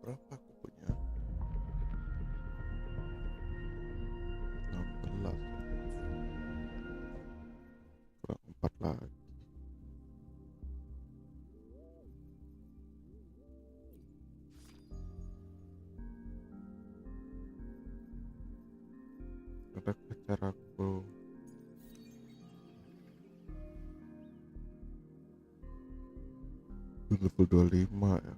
Speaker 1: Berapa aku punya? 16. Kurang 4 lagi. Ada caraku. Level 25 ya.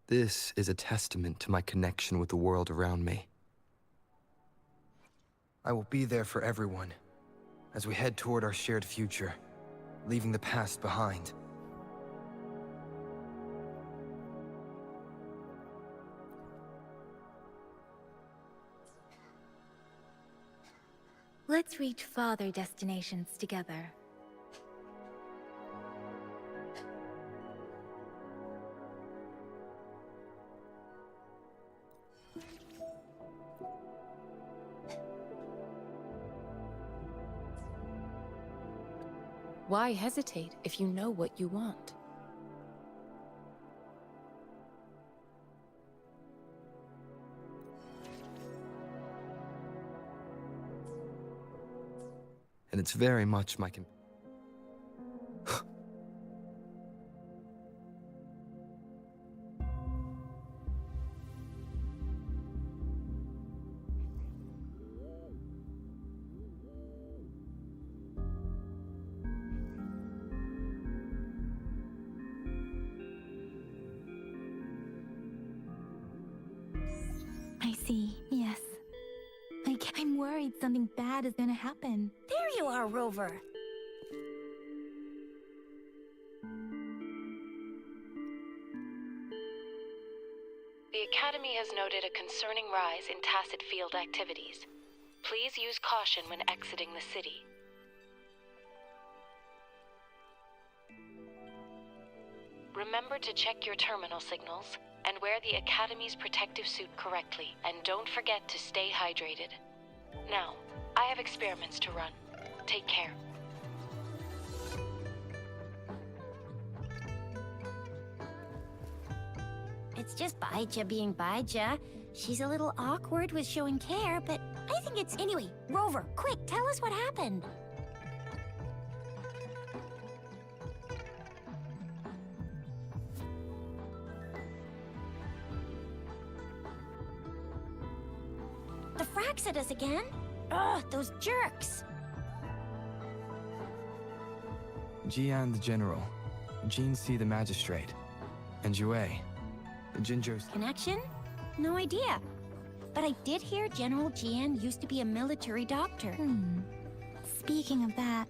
Speaker 5: This is a testament to my connection with the world around me. I will be there for everyone as we head toward our shared future, leaving the past behind.
Speaker 11: Let's reach farther destinations together.
Speaker 15: Why hesitate if you know what you want?
Speaker 5: and it's very much my
Speaker 11: I see, yes. I'm worried something bad is gonna happen.
Speaker 10: There you are, Rover.
Speaker 16: The Academy has noted a concerning rise in tacit field activities. Please use caution when exiting the city. Remember to check your terminal signals and wear the Academy's protective suit correctly, and don't forget to stay hydrated. Now, I have experiments to run. Take care.
Speaker 10: It's just Baija being Baija. She's a little awkward with showing care, but I think it's... Anyway, Rover, quick, tell us what happened. The fracks at us again? Ugh, those jerks!
Speaker 5: Jian the General, Jean C the Magistrate, and Jue, Jinzhou's
Speaker 10: Connection? No idea. But I did hear General Jian used to be a military doctor.
Speaker 11: Speaking of that,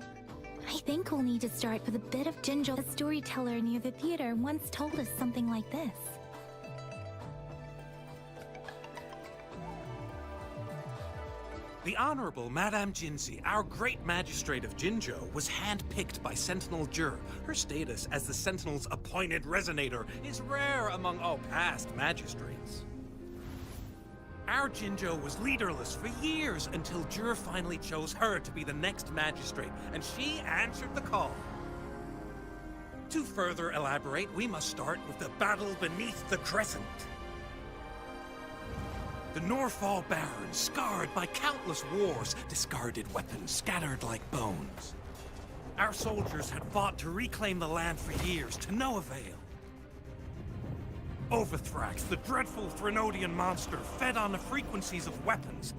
Speaker 11: I think we'll need to start with a bit of Jinzhou. A storyteller near the theater once told us something like this.
Speaker 17: The Honorable Madame Jinzi, our great magistrate of Jinzhou, was handpicked by Sentinel Jur. Her status as the Sentinel's appointed resonator is rare among all past magistrates. Our Jinzhou was leaderless for years until Jur finally chose her to be the next magistrate, and she answered the call. To further elaborate, we must start with the battle beneath the Crescent. The Norfall Barons, scarred by countless wars, discarded weapons scattered like bones. Our soldiers had fought to reclaim the land for years, to no avail. Overthrax, the dreadful Threnodian monster, fed on the frequencies of weapons,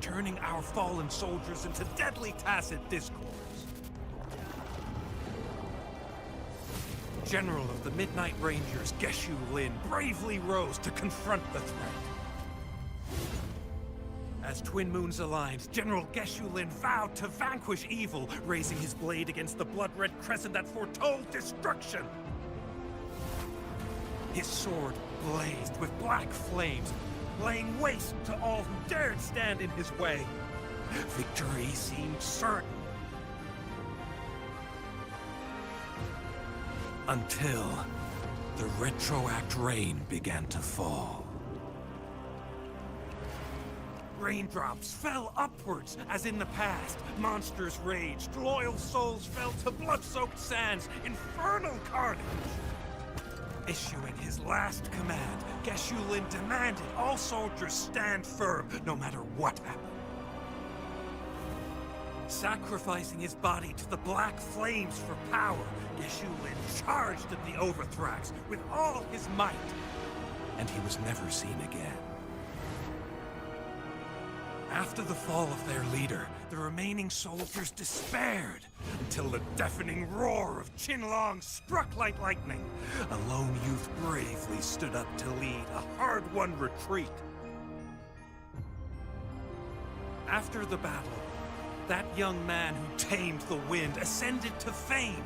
Speaker 17: turning our fallen soldiers into deadly tacit discords. General of the Midnight Rangers, Geshu Lin, bravely rose to confront the threat. As Twin Moons aligned, General Geshu Lin vowed to vanquish evil, raising his blade against the blood-red crescent that foretold destruction. His sword blazed with black flames, laying waste to all who dared stand in his way. Victory seemed certain. Until the retroact rain began to fall. Raindrops fell upwards, as in the past. Monsters raged, loyal souls fell to blood-soaked sands, infernal carnage. Issuing his last command, Geshu Lin demanded all soldiers stand firm, no matter what happened. Sacrificing his body to the black flames for power, Geshu Lin charged at the Overthrax with all his might, and he was never seen again. After the fall of their leader, the remaining soldiers despaired, until the deafening roar of Qinlong struck like lightning. A lone youth bravely stood up to lead a hard-won retreat. After the battle, that young man who tamed the wind ascended to fame,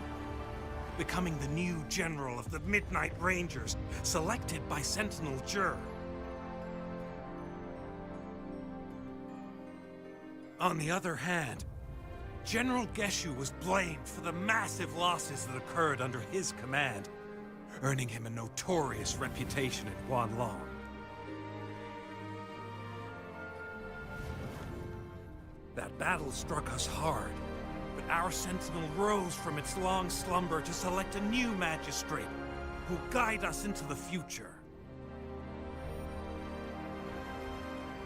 Speaker 17: becoming the new general of the Midnight Rangers, selected by Sentinel Jur. On the other hand, General Geshu was blamed for the massive losses that occurred under his command, earning him a notorious reputation in Guanlong. That battle struck us hard, but our Sentinel rose from its long slumber to select a new magistrate who'll guide us into the future.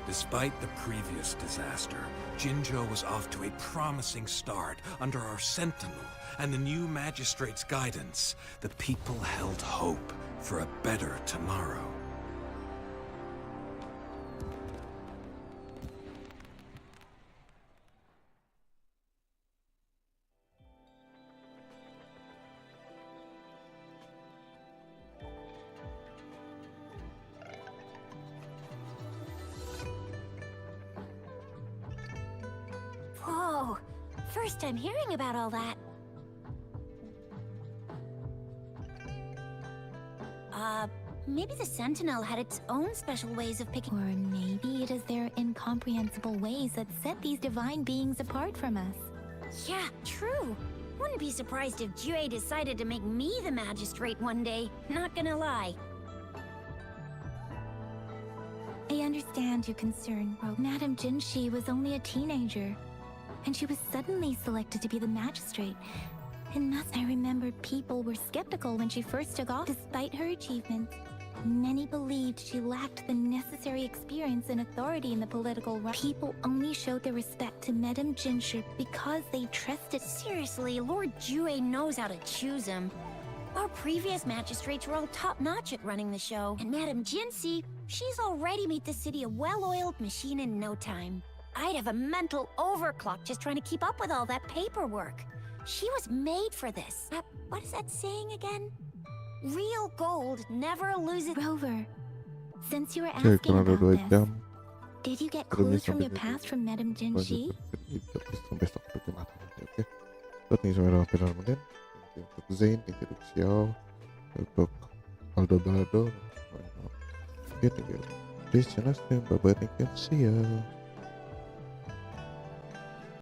Speaker 17: Despite the previous disaster, Jinzhou was off to a promising start under our Sentinel and the new magistrate's guidance. The people held hope for a better tomorrow.
Speaker 10: Whoa! First time hearing about all that. Maybe the Sentinel had its own special ways of picking...
Speaker 11: Or maybe it is their incomprehensible ways that set these divine beings apart from us.
Speaker 10: Yeah, true. Wouldn't be surprised if Jue decided to make me the magistrate one day. Not gonna lie.
Speaker 11: I understand your concern, Ro. Madame Jinshi was only a teenager, and she was suddenly selected to be the magistrate. And thus I remembered people were skeptical when she first took office. Despite her achievements, many believed she lacked the necessary experience and authority in the political realm. People only showed their respect to Madame Jinshi because they trusted.
Speaker 10: Seriously, Lord Jue knows how to choose him. Our previous magistrates were all top-notch at running the show. And Madame Jinshi, she's already made the city a well-oiled machine in no time. I'd have a mental overclock just trying to keep up with all that paperwork. She was made for this. What is that saying again? Real gold never loses...
Speaker 11: Rover, since you were asking about this, did you get clues from your past from Madame Jinshi?
Speaker 1: Tốt nih sampai dalam final kemudian untuk Zain, untuk Xiao, untuk Aldo, Oke, thank you. Please channel, bye bye, thank you, see ya.